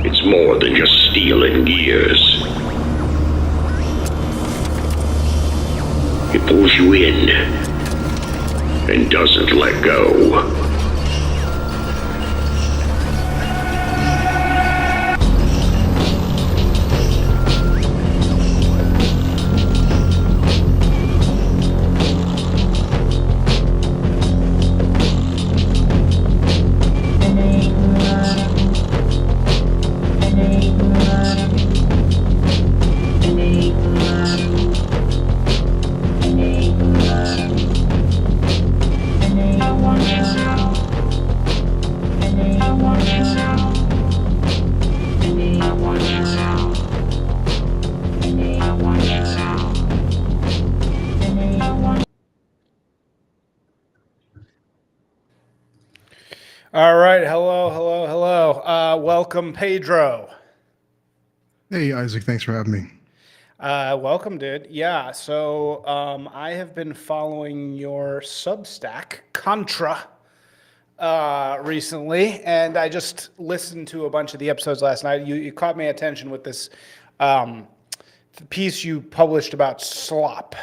It's more than just steel and gears. It pulls you in and doesn't let go. All right, hello. Welcome, Pedro. Hey, Isaac, thanks for having me. Welcome, dude. Yeah, so I have been following your Substack, Contra, recently, and I just listened to a bunch of the episodes last night. You caught my attention with this um, piece you published about Slop.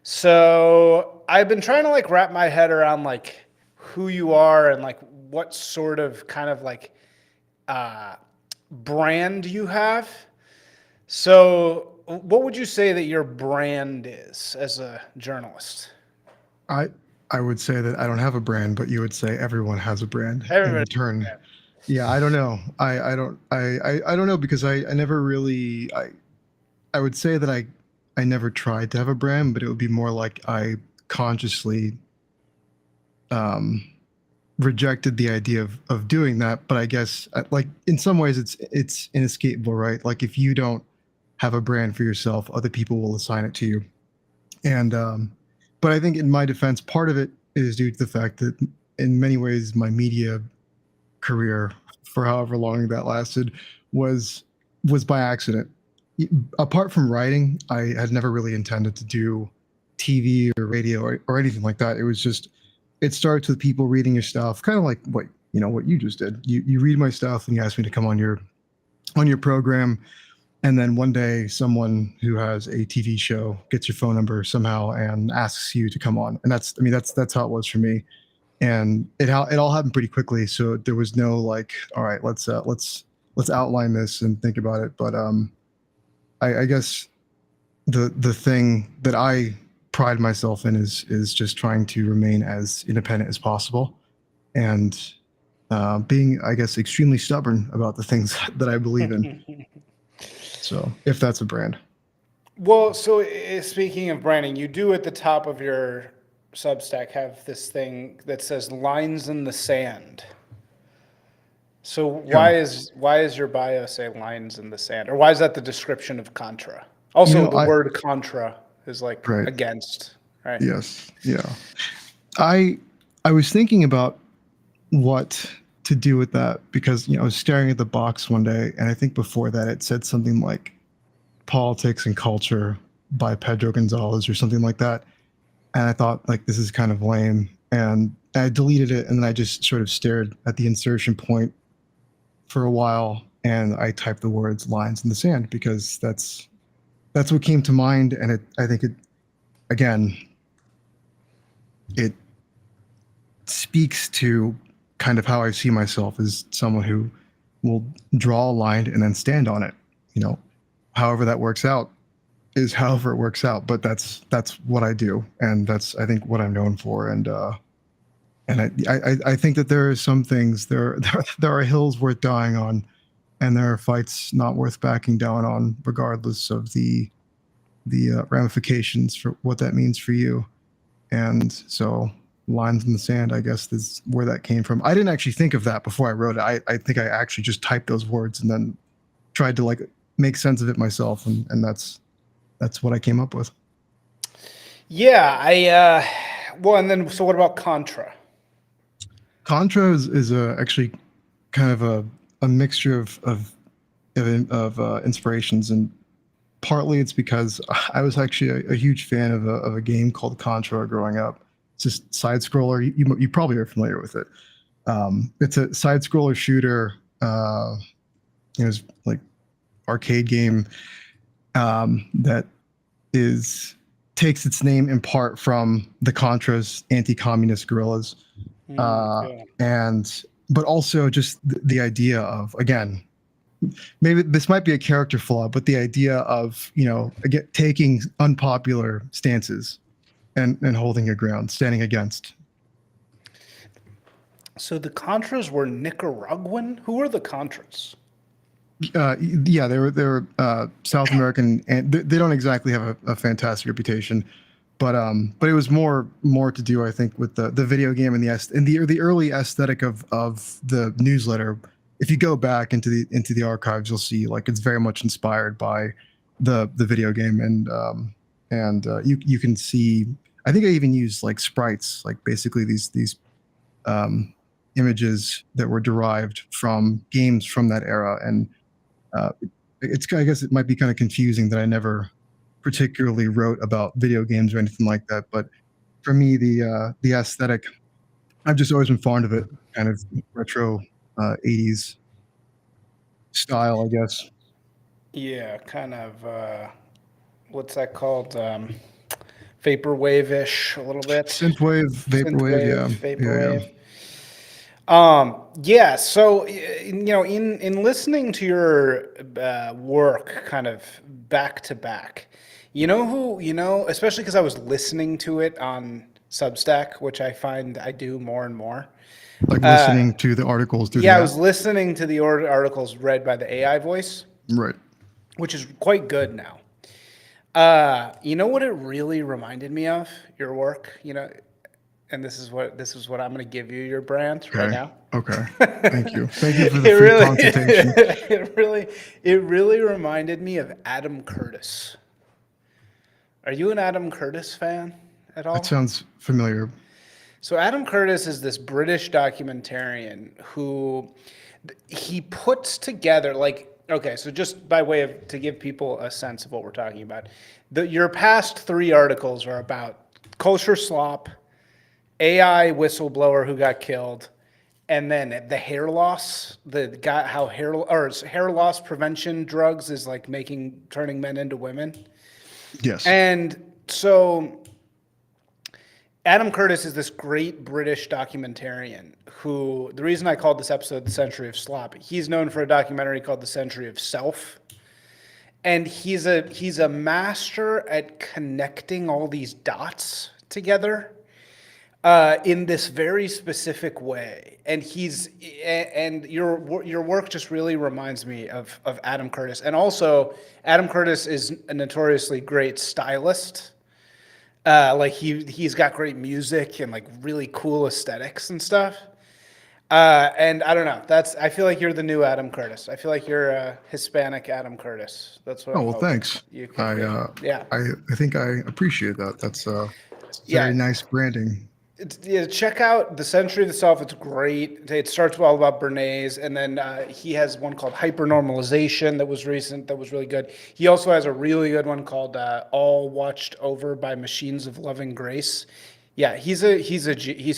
So I've been trying to like wrap my head around like who you are and like what sort of kind of like uh, brand you have. So, what would you say that your brand is as a journalist? I I would say that I don't have a brand, but you would say everyone has a brand in Everybody. return. Yeah, I don't know. I don't know because I never really I would say that I never tried to have a brand, but it would be more like I consciously um rejected the idea of doing that. But I guess like in some ways it's inescapable, right? Like if you don't have a brand for yourself, other people will assign it to you. And but I think in my defense, part of it is due to the fact that in many ways my media career, for however long that lasted, was was by accident. Apart from writing, I had never really intended to do TV or radio or anything like that. It was just it starts with people reading your stuff, kind of like what you just did. You read my stuff and you asked me to come on your program, and then one day someone who has a TV show gets your phone number somehow and asks you to come on. And that's I mean that's how it was for me. And it all happened pretty quickly, so there was no like, all right, let's outline this and think about it. But I guess the thing that I pride myself in is just trying to remain as independent as possible, and being, I guess, extremely stubborn about the things that I believe in. So if that's a brand. Well, so speaking of branding, you do at the top of your Substack have this thing that says "lines in the sand." So Yeah. why is your bio say "lines in the sand," or why is that the description of Contra? You Also, know, the word Contra is like right. against, right? Yes. Yeah. I I was thinking about what to do with that because I was staring at the box one day, and I think before that it said something like "Politics and Culture" by Pedro Gonzalez or something like that, and I thought like this is kind of lame, and I deleted it, and then I just sort of stared at the insertion point for a while, and I typed the words "lines in the sand" because that's what came to mind, and I think it again it speaks to kind of how I see myself as someone who will draw a line and then stand on it. You know, however that works out is however it works out. But that's what I do, and that's I think what I'm known for. And I think that there are some things there are hills worth dying on, and there are fights not worth backing down on, regardless of the ramifications for what that means for you. And so lines in the sand, I guess, is where that came from. I didn't actually think of that before I wrote it. I think I actually just typed those words and then tried to like make sense of it myself, and that's what I came up with. Yeah, well, and then so what about Contra? Contra is actually kind of a mixture of inspirations, and partly it's because I was actually a huge fan of a game called Contra growing up. It's just side scroller. You probably are familiar with it. It's a side scroller shooter it was like arcade game that is takes its name in part from the Contras anti-communist guerrillas, Yeah. and but also just the idea of, again, maybe this might be a character flaw, but the idea of, again, taking unpopular stances and holding your ground, standing against. So the Contras were Nicaraguan. Who were the Contras? Yeah, they're South American, and they don't exactly have a fantastic reputation, but it was more to do, I think, with the video game and the early aesthetic of the newsletter. If you go back into the archives, you'll see like it's very much inspired by the video game, and you can see. I think I even used like sprites, like basically these images that were derived from games from that era, and I guess it might be kind of confusing that I never particularly wrote about video games or anything like that. But for me, the aesthetic, I've just always been fond of it, kind of retro 80s style, I guess. Yeah, kind of. What's that called? Vaporwave-ish, a little bit. Synthwave, vaporwave, yeah, Vaporwave. Yeah. So in listening to your work, kind of back to back, especially because I was listening to it on Substack, which I find I do more and more. Like listening to the articles through Yeah, the I app. was listening to the articles read by the AI voice, Right. which is quite good now. You know what it really reminded me of? Your work, and this is what I'm going to give you your brand right now. Okay. Thank you for the free consultation. It really reminded me of Adam Curtis. Are you an Adam Curtis fan at all? That sounds familiar. So Adam Curtis is this British documentarian who he puts together okay, so just by way of to give people a sense of what we're talking about, your past 3 articles are about kosher slop, AI whistleblower who got killed, and then the hair loss, how hair loss prevention drugs is like turning men into women. Yes. And so Adam Curtis is this great British documentarian who, the reason I called this episode The Century of Slop, he's known for a documentary called The Century of Self. And he's a master at connecting all these dots together in this very specific way. And your work just really reminds me of Adam Curtis. And also, Adam Curtis is a notoriously great stylist. He's got great music and like really cool aesthetics and stuff. And I don't know. I feel like you're the new Adam Curtis. I feel like you're a Hispanic Adam Curtis. That's what. Oh, well, thanks. Yeah. I think I appreciate that. That's very nice branding. Check out The Century of the Self. It's great. It starts all about Bernays, and then he has one called Hypernormalization that was recent, that was really good. He also has a really good one called All Watched Over by Machines of Loving Grace. Yeah, he's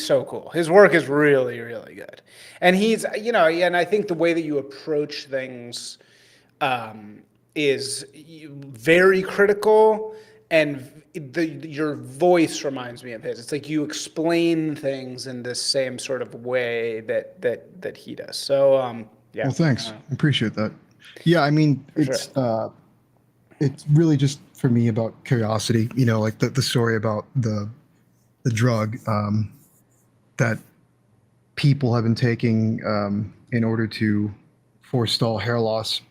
so cool. His work is really, really good. And and I think the way that you approach things is very critical, and your voice reminds me of his. It's like you explain things in this same sort of way that he does. So yeah. Well, thanks. I appreciate that. Yeah, I mean, it's really just for me about curiosity. Like the story about the drug that people have been taking in order to forestall hair loss,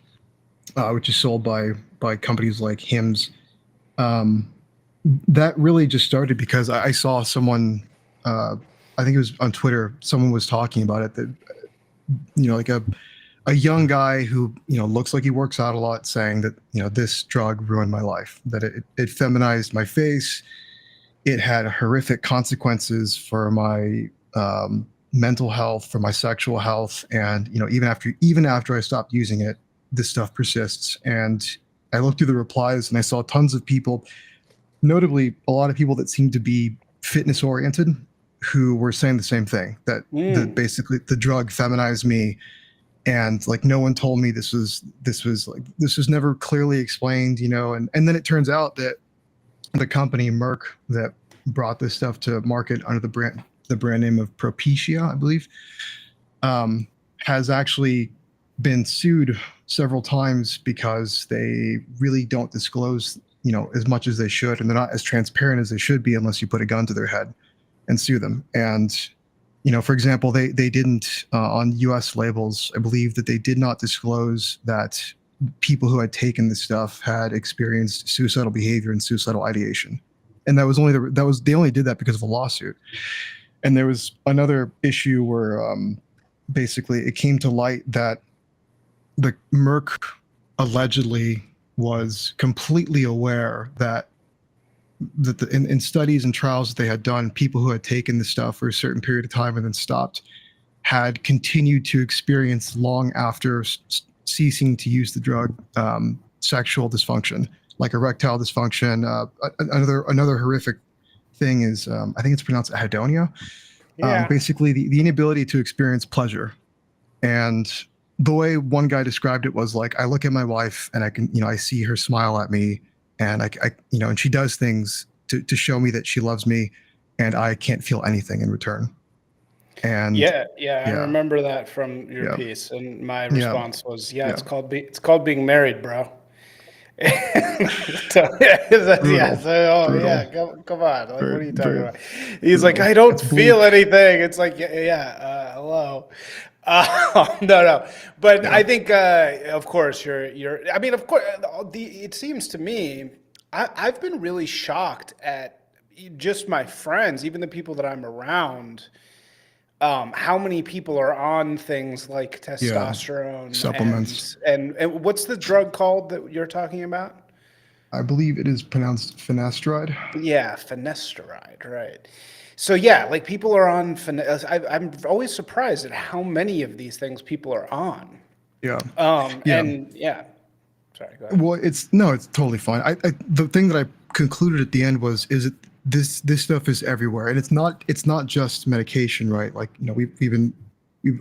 which is sold by companies like Hims. That really just started because I saw someone, I think it was on Twitter, someone was talking about it, that, like a young guy who, looks like he works out a lot, saying that, this drug ruined my life, that it feminized my face. It had horrific consequences for my mental health, for my sexual health. And, even after I stopped using it, this stuff persists. And I looked through the replies and I saw tons of people, notably a lot of people that seemed to be fitness oriented, who were saying the same thing, that basically the drug feminized me. and like no one told me this was never clearly explained, you know. And then it turns out that the company Merck that brought this stuff to market under the brand name of Propecia, I believe, has actually been sued several times because they really don't disclose, you know, as much as they should, and they're not as transparent as they should be unless you put a gun to their head and sue them. And you know, for example, they didn't on U.S. labels, I believe that they did not disclose that people who had taken this stuff had experienced suicidal behavior and suicidal ideation, and that was they only did that because of a lawsuit. And there was another issue where basically it came to light that the Merck allegedly was completely aware that in studies and trials that they had done, people who had taken the stuff for a certain period of time and then stopped had continued to experience long after ceasing to use the drug sexual dysfunction, like erectile dysfunction. Another horrific thing is I think it's pronounced anhedonia. Yeah. Basically, the inability to experience pleasure. And the way one guy described it was like, I look at my wife and I can, you know, I see her smile at me, and I you know, and she does things to show me that she loves me, and I can't feel anything in return. And Yeah, I remember that from your piece, and my response was, it's called being married, bro. So, come on, like, what are you talking about? He's like, I don't feel anything. It's like, hello. No, but I think, of course, I mean, of course, it seems to me, I've been really shocked at just my friends, even the people that I'm around, how many people are on things like testosterone supplements, and what's the drug called that you're talking about? I believe it is pronounced finasteride. Yeah, finasteride, right. So yeah, like people are on. I'm always surprised at how many of these things people are on. Yeah. And yeah. Sorry. Go ahead. Well, it's totally fine. The thing that I concluded at the end was, is it this stuff is everywhere, and it's not just medication, right? Like, you know, we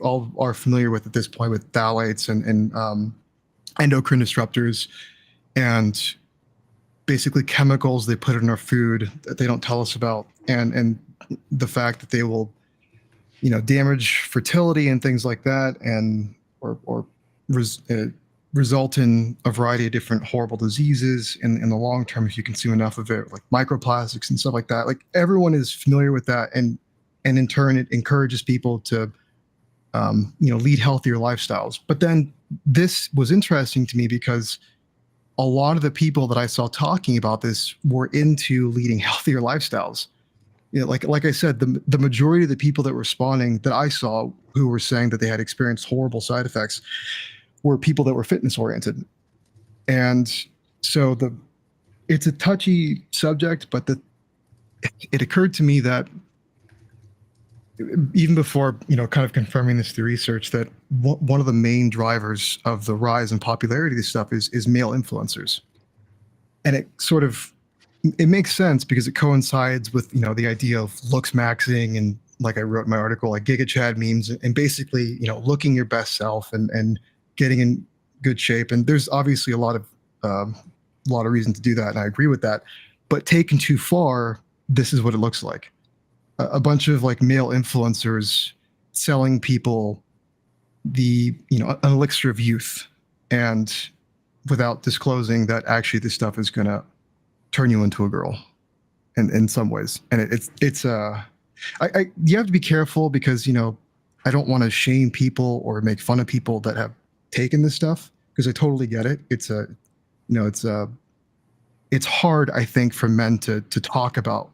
all are familiar with at this point with phthalates and endocrine disruptors, and basically chemicals they put in our food that they don't tell us about, and the fact that they will, you know, damage fertility and things like that, and or result in a variety of different horrible diseases in the long term if you consume enough of it, like microplastics and stuff like that. Like, everyone is familiar with that, and in turn it encourages people to you know, lead healthier lifestyles. But then this was interesting to me because a lot of the people that I saw talking about this were into leading healthier lifestyles. You know, like I said, the majority of the people that were responding that I saw who were saying that they had experienced horrible side effects were people that were fitness oriented. And so it's a touchy subject, but it occurred to me that even before, you know, kind of confirming this through research, that one of the main drivers of the rise in popularity of this stuff is male influencers. And it makes sense because it coincides with, you know, the idea of looks maxing, and like I wrote in my article, like Giga Chad memes, and basically, you know, looking your best self and getting in good shape. And there's obviously a lot of reason to do that, and I agree with that. But taken too far, this is what it looks like. A bunch of like male influencers selling people the, you know, an elixir of youth, and without disclosing that actually this stuff is going to turn you into a girl in some ways. And you have to be careful because, you know, I don't want to shame people or make fun of people that have taken this stuff, because I totally get it. It's hard, I think, for men to talk about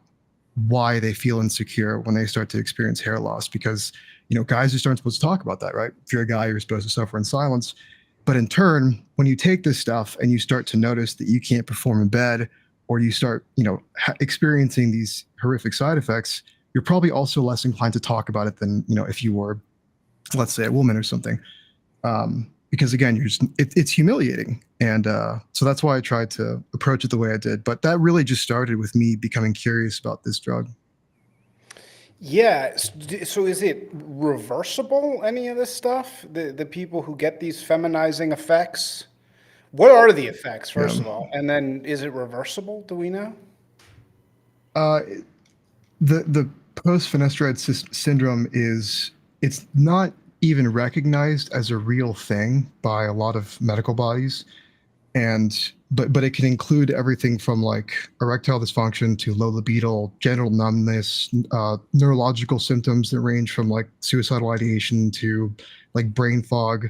why they feel insecure when they start to experience hair loss, because, you know, guys just aren't supposed to talk about that, right? If you're a guy, you're supposed to suffer in silence. But in turn, when you take this stuff and you start to notice that you can't perform in bed, or you start, you know, experiencing these horrific side effects, you're probably also less inclined to talk about it than, you know, if you were, let's say, a woman or something. Because again, it's humiliating. And so that's why I tried to approach it the way I did. But that really just started with me becoming curious about this drug. Yeah. So is it reversible, any of this stuff? The people who get these feminizing effects? What are the effects, Yeah. first of all? And then is it reversible? Do we know? Uh, the post finasteride syndrome is it's not even recognized as a real thing by a lot of medical bodies, and but it can include everything from like erectile dysfunction to low libido, genital numbness, neurological symptoms that range from like suicidal ideation to like brain fog,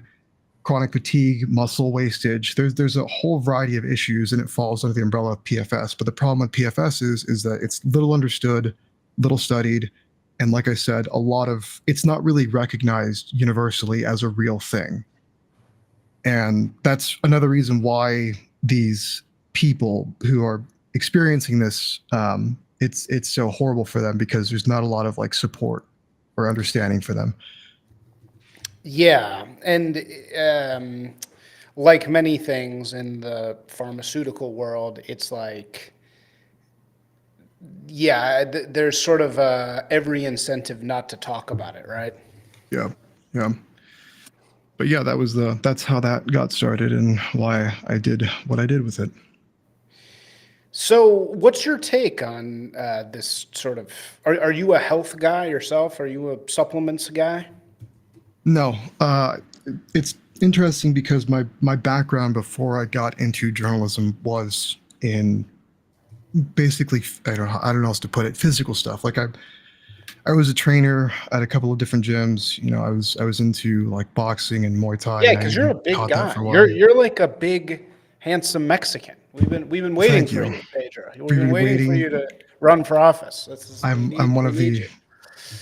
chronic fatigue, muscle wastage. There's a whole variety of issues, and it falls under the umbrella of PFS. But the problem with PFS is that it's little understood, little studied, and like I said, a lot of it's not really recognized universally as a real thing. And that's another reason why these people who are experiencing this, it's so horrible for them because there's not a lot of like support or understanding for them. Yeah, and like many things in the pharmaceutical world, it's like, yeah, there's sort of every incentive not to talk about it, right? Yeah, yeah. But yeah, that's how that got started and why I did what I did with it. So, what's your take on this sort of? Are you a health guy yourself? Are you a supplements guy? No, it's interesting because my background before I got into journalism was in basically I don't know how else to put it, physical stuff. Like I was a trainer at a couple of different gyms. You know, I was into like boxing and Muay Thai, Yeah, and I because you're a even big taught that guy. for a while. You're like a big, handsome Mexican. We've been waiting Thank for you. you, Pedro. We've We've been been waiting for you waiting. to run for office. I'm one We of need the you.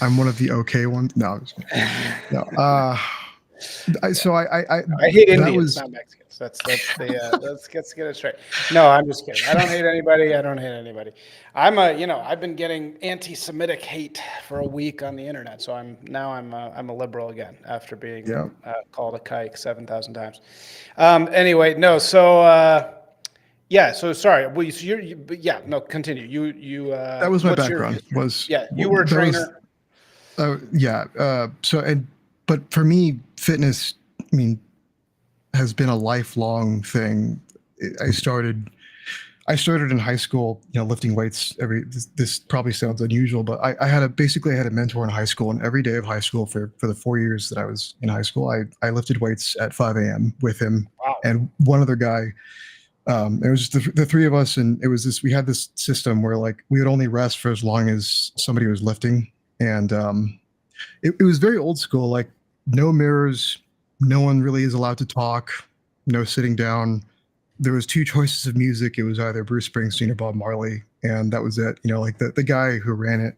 I'm one of the okay ones. No, I'm just kidding. No. I I hate that Indians, was not Mexicans. That's the let's get it straight. No, I'm just kidding. I don't hate anybody. I don't hate anybody. I've been getting anti-Semitic hate for a week on the internet, so I'm a liberal again after being yeah. called a kike 7,000 times. Anyway, no. So yeah. So sorry. Well, but yeah. No. Continue. That was my What's your background. history? Yeah. You were a That was trainer. yeah. But for me, fitness, I mean, has been a lifelong thing. I started I started in high school, you know, lifting weights this probably sounds unusual, but I had basically I had a mentor in high school, and every day of high school for the 4 years that I was in high school, I lifted weights at 5 a.m. with him Wow. and one other guy. It was just the three of us, and it was this. We had this system where like we would only rest for as long as somebody was lifting, and it was very old school. Like no mirrors, no one really is allowed to talk, no sitting down. There was two choices of music. It was either Bruce Springsteen or Bob Marley, and that was it. You know, like the guy who ran it,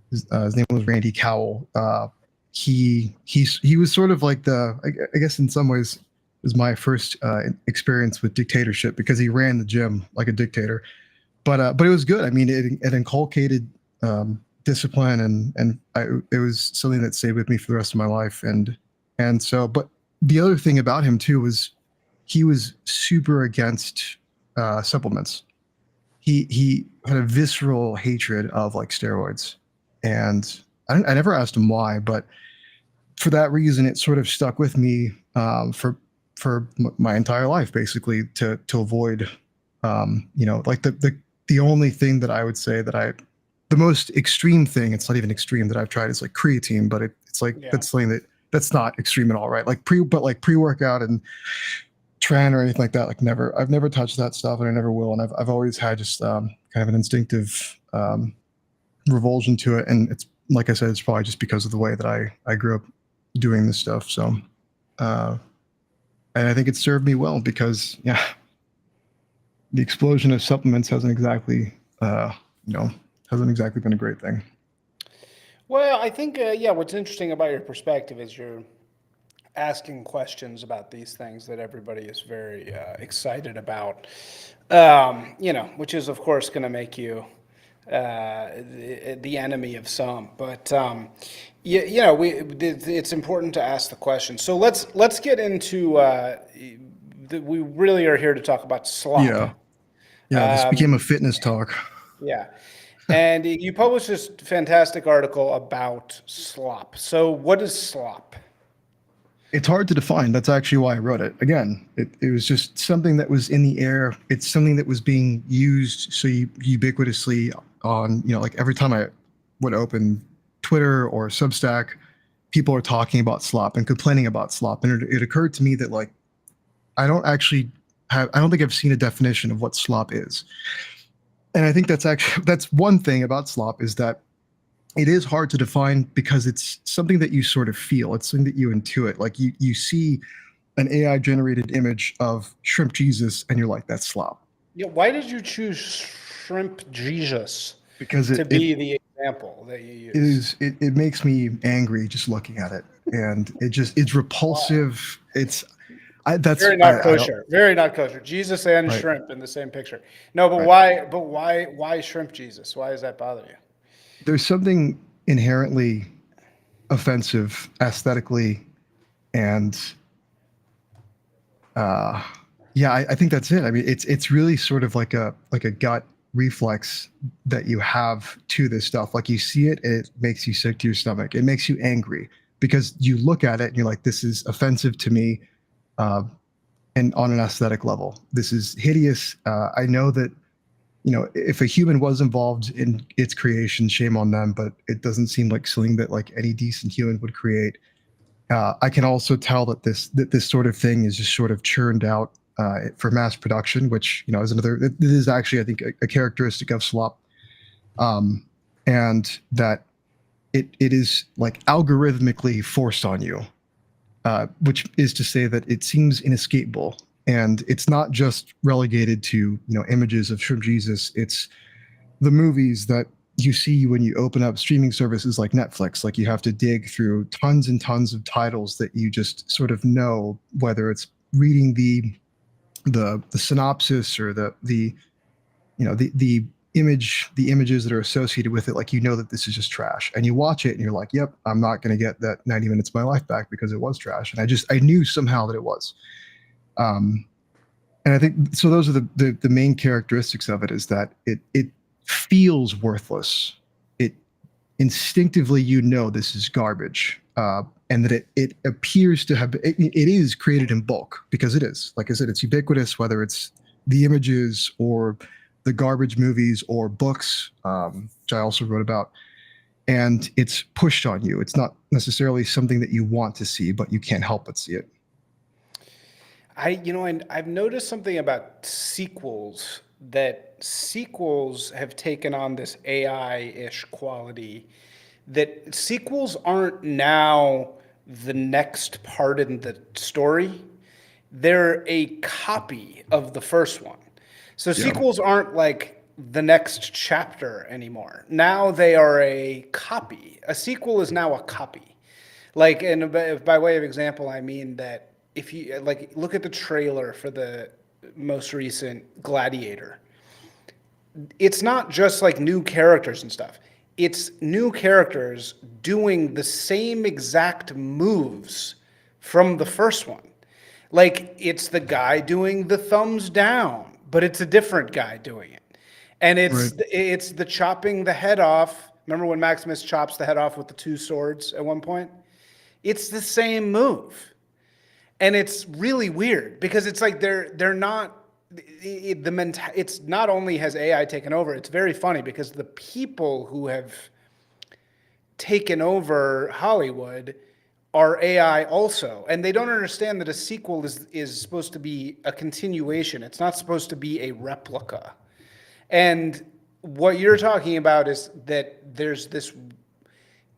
his name was Randy Cowell. He was sort of like I guess in some ways was my first experience with dictatorship because he ran the gym like a dictator. But it was good. I mean, it inculcated discipline, it was something that stayed with me for the rest of my life. But the other thing about him too was he was super against supplements. He had a visceral hatred of like steroids, and I never asked him why, but for that reason, it sort of stuck with me my entire life, basically to avoid, like the only thing that I would say the most extreme thing, it's not even extreme that I've tried is like creatine, but it's like Yeah. that's something that's not extreme at all, right? Like pre-workout and tren or anything like that, like I've never touched that stuff, and I never will, and I've always had just kind of an instinctive revulsion to it, and it's like I said, it's probably just because of the way that I grew up doing this stuff. So and I think it served me well because the explosion of supplements hasn't exactly hasn't exactly been a great thing. Well, I think, what's interesting about your perspective is you're asking questions about these things that everybody is very excited about, which is, of course, going to make you the enemy of some. But, it's important to ask the question. So let's get into, we really are here to talk about slop. Yeah. Yeah, this became a fitness talk. Yeah. And you published this fantastic article about slop. So, what is slop? It's hard to define. That's actually why I wrote it. Again, it was just something that was in the air. It's something that was being used so ubiquitously on, like every time I would open Twitter or Substack, people are talking about slop and complaining about slop. And it occurred to me that like, I don't think I've seen a definition of what slop is. And I think that's one thing about slop is that it is hard to define because it's something that you sort of feel. It's something that you intuit. Like you see an AI generated image of shrimp Jesus and you're like, that's slop. Yeah, why did you choose shrimp Jesus Because to be the example that you use? it makes me angry just looking at it. And it's repulsive. That's Very not I don't kosher. Very not kosher. Jesus and right, shrimp in the same picture. No, but right. why? But why shrimp Jesus? Why does that bother you? There's something inherently offensive aesthetically and yeah, I think that's it. I mean, it's really sort of like a gut reflex that you have to this stuff. Like you see it, it makes you sick to your stomach. It makes you angry because you look at it and you're like, this is offensive to me, uh, and on an aesthetic level, this is hideous. I know that if a human was involved in its creation, shame on them, but it doesn't seem like something that like any decent human would create. I can also tell that this sort of thing is just sort of churned out for mass production, which is another. This is actually, I think, a characteristic of slop, and that it is like algorithmically forced on you, which is to say that it seems inescapable, and it's not just relegated to images of shrimp Jesus. It's the movies that you see when you open up streaming services like Netflix. Like you have to dig through tons and tons of titles that you just sort of know, whether it's reading the synopsis or the images that are associated with it. Like that this is just trash, and you watch it and you're like, yep, I'm not going to get that 90 minutes of my life back because it was trash, and I knew somehow that it was. And I think so. Those are the main characteristics of it. Is that it feels worthless. It instinctively this is garbage, and that it appears to have it is created in bulk because it is. Like I said, it's ubiquitous. Whether it's the images or the garbage movies or books, which I also wrote about, and it's pushed on you. It's not necessarily something that you want to see, but you can't help but see it. I've noticed something about sequels, that sequels have taken on this AI-ish quality, that sequels aren't now the next part in the story. They're a copy of the first one. So Yeah. sequels aren't like the next chapter anymore. Now they are a copy. A sequel is now a copy. Like, and by way of example, I mean that if you like look at the trailer for the most recent Gladiator, it's not just like new characters and stuff. It's new characters doing the same exact moves from the first one. Like it's the guy doing the thumbs down, but it's a different guy doing it. And Right. it's the chopping the head off. Remember when Maximus chops the head off with the two swords at one point? It's the same move. And it's really weird because it's like they're not it's not only has AI taken over, it's very funny because the people who have taken over Hollywood are AI also, and they don't understand that a sequel is supposed to be a continuation. It's not supposed to be a replica. And what you're talking about is that there's this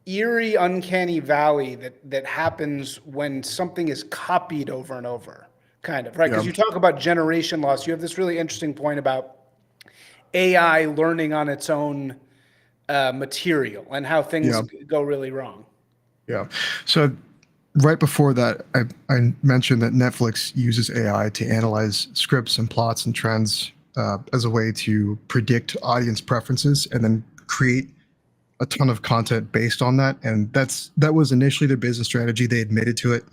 eerie, uncanny valley that happens when something is copied over and over, kind of, right? Because Yeah. you talk about generation loss. You have this really interesting point about AI learning on its own material and how things Yeah. go really wrong. Yeah. So right before that, I mentioned that Netflix uses AI to analyze scripts and plots and trends as a way to predict audience preferences and then create a ton of content based on that. And that was initially their business strategy. They admitted to it,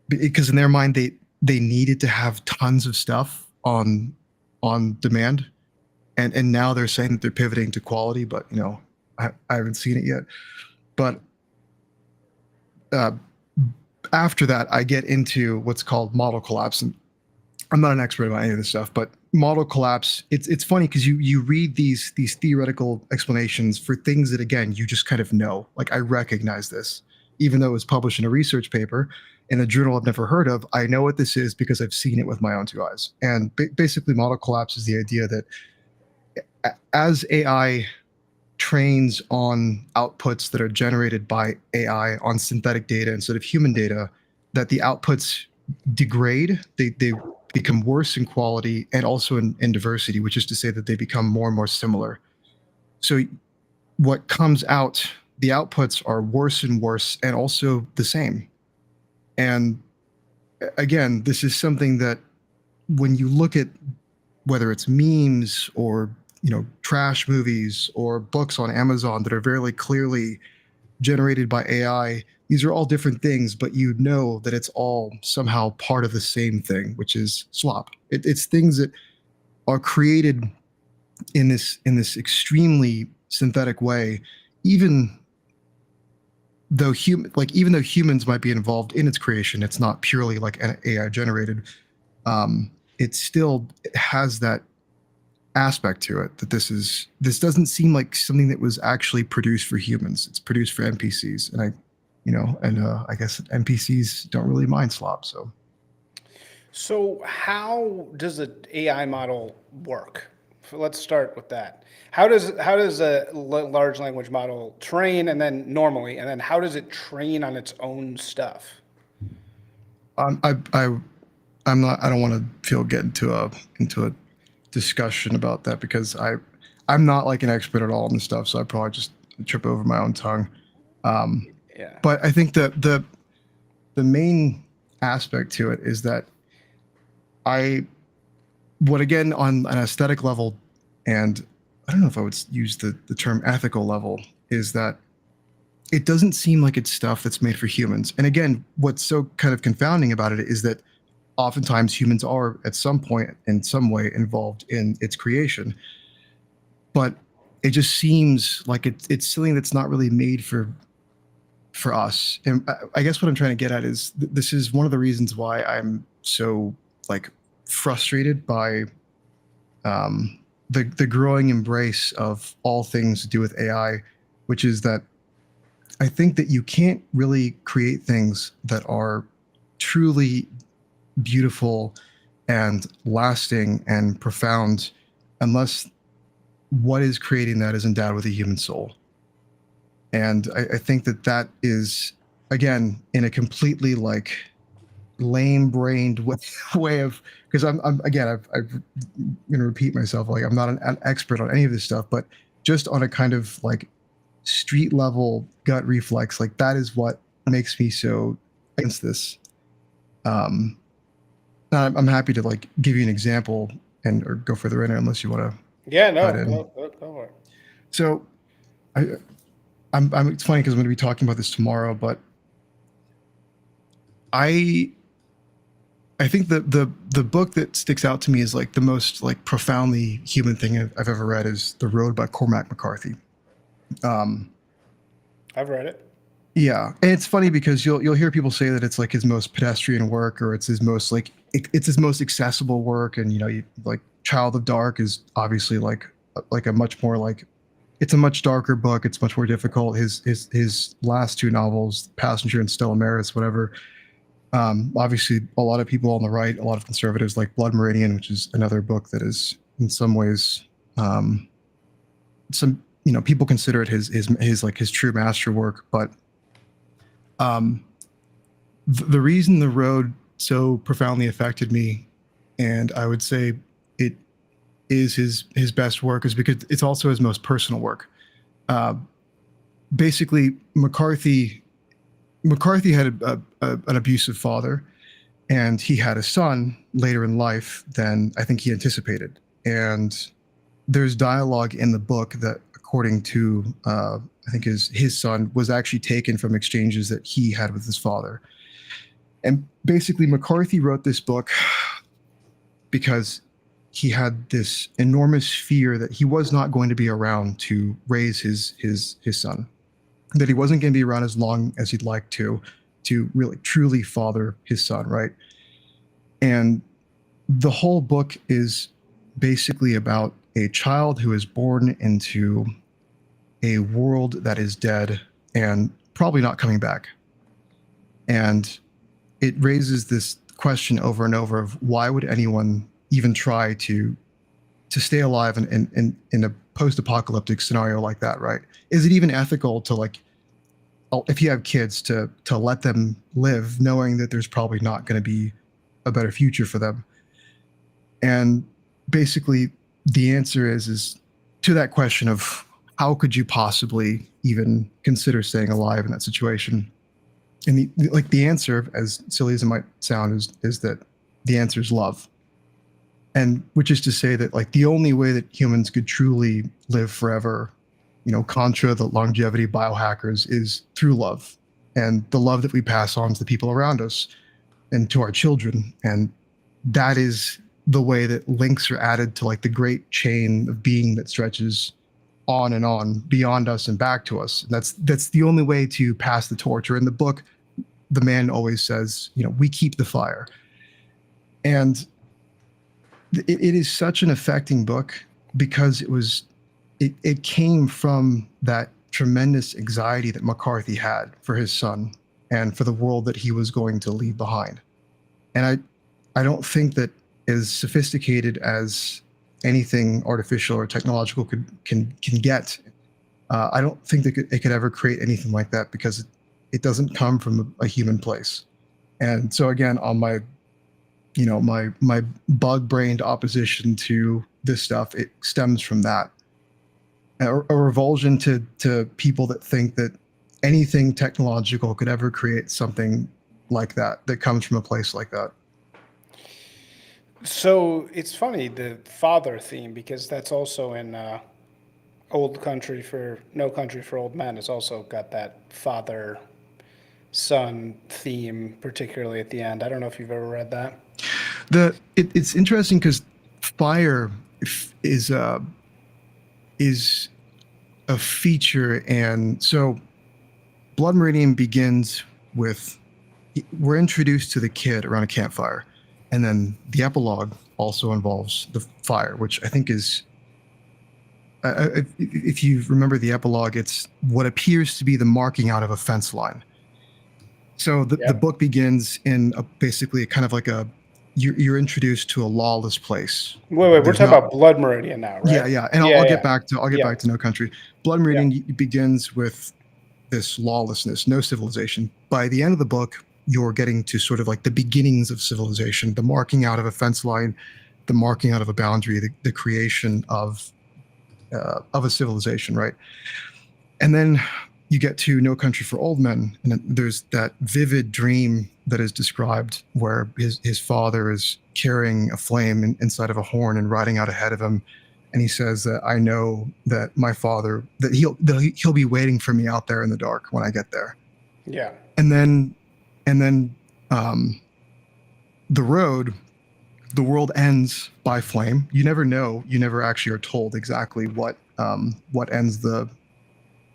because in their mind they needed to have tons of stuff on demand. and now they're saying that they're pivoting to quality, but I haven't seen it yet. But uh, after that, I get into what's called model collapse, and I'm not an expert about any of this stuff, but model collapse. It's funny because you read these theoretical explanations for things that, again, you just kind of know. Like, I recognize this, even though it was published in a research paper in a journal I've never heard of. I know what this is because I've seen it with my own two eyes. And basically, model collapse is the idea that as AI trains on outputs that are generated by AI on synthetic data instead of human data, that the outputs degrade, they become worse in quality and also in diversity, which is to say that they become more and more similar. So what comes out, the outputs are worse and worse and also the same. And again, this is something that when you look at whether it's memes or trash movies or books on Amazon that are very clearly generated by AI, these are all different things, but you know that it's all somehow part of the same thing, which is slop. It's things that are created in this extremely synthetic way, even though humans might be involved in its creation. It's not purely like an AI generated. It still has that aspect to it, that this doesn't seem like something that was actually produced for humans. It's produced for NPCs, and I guess NPCs don't really mind slop. So how does the AI model work? So let's start with that. How does a large language model train, and then normally, and then how does it train on its own stuff? I don't want to get into a discussion about that, because I'm not like an expert at all in this stuff, so I probably just trip over my own tongue. Yeah. But I think that the main aspect to it is that again, on an aesthetic level, and I don't know if I would use the term ethical level, is that it doesn't seem like it's stuff that's made for humans. And again, what's so kind of confounding about it is that oftentimes humans are at some point in some way involved in its creation, but it just seems like it's something that's not really made for us. And I guess what I'm trying to get at is this is one of the reasons why I'm so frustrated by the growing embrace of all things to do with AI, which is that I think that you can't really create things that are truly beautiful and lasting and profound unless what is creating that is endowed with a human soul. And I think that is, again, in a completely lame-brained way of, because I'm again, I'm going to repeat myself, I'm not an expert on any of this stuff, but just on a kind of street level gut reflex, that is what makes me so against this. I'm happy to give you an example or go further in it, unless you want to. Yeah, no, go for it. So it's funny because I'm going to be talking about this tomorrow, but I think the book that sticks out to me is the most profoundly human thing I've ever read is The Road by Cormac McCarthy. I've read it. Yeah, and it's funny because you'll hear people say that it's his most pedestrian work, or it's his most it's his most accessible work, and Child of Dark is obviously a much more it's a much darker book. It's much more difficult. His last two novels, Passenger and Stella Maris, whatever. Obviously, a lot of people on the right, a lot of conservatives like Blood Meridian, which is another book that is in some ways, people consider it his true masterwork. But the reason The Road so profoundly affected me, and I would say it is his best work, is because it's also his most personal work. Basically, McCarthy had an abusive father, and he had a son later in life than I think he anticipated. And there's dialogue in the book that, according to I think his son, was actually taken from exchanges that he had with his father. And basically, McCarthy wrote this book because he had this enormous fear that he was not going to be around to raise his son, that he wasn't going to be around as long as he'd like to really truly father his son, right? And the whole book is basically about a child who is born into a world that is dead and probably not coming back. And it raises this question over and over of why would anyone even try to stay alive in a post-apocalyptic scenario like that, right? Is it even ethical to, like, if you have kids, to let them live knowing that there's probably not going to be a better future for them? And basically the answer is to that question of how could you possibly even consider staying alive in that situation? And the answer, as silly as it might sound, is that the answer is love. And which is to say that, like, the only way that humans could truly live forever, contra the longevity biohackers, is through love, and the love that we pass on to the people around us and to our children. And that is the way that links are added to, like, the great chain of being that stretches on and on beyond us and back to us. And that's the only way to pass the torch. Or in the book, the man always says, we keep the fire. And it is such an affecting book because it came from that tremendous anxiety that McCarthy had for his son and for the world that he was going to leave behind. And I don't think that as sophisticated as anything artificial or technological can get, I don't think that it could ever create anything like that because it doesn't come from a human place. And so again, on my bug-brained opposition to this stuff, it stems from that. A revulsion to people that think that anything technological could ever create something like that comes from a place like that. So it's funny, the father theme, because that's also in No Country for Old Men. It's also got that father son theme, particularly at the end. I don't know if you've ever read that. It's interesting because fire is a feature, and so Blood Meridian begins with, we're introduced to the kid around a campfire, and then the epilogue also involves the fire, which I think is, if you remember the epilogue, it's what appears to be the marking out of a fence line. So the book begins in basically kind of like you're introduced to a lawless place. Wait, we're talking about Blood Meridian now, right? Yeah, and I'll get back to No Country. Blood Meridian begins with this lawlessness, no civilization. By the end of the book, you're getting to sort of like the beginnings of civilization, the marking out of a fence line, the marking out of a boundary, the creation of a civilization, right? And then you get to No Country for Old Men, and there's that vivid dream that is described where his father is carrying a flame inside of a horn and riding out ahead of him, and he says that I know that my father, that he'll be waiting for me out there in the dark when I get there. Yeah. And then the world ends by flame. You never know. You never actually are told exactly what ends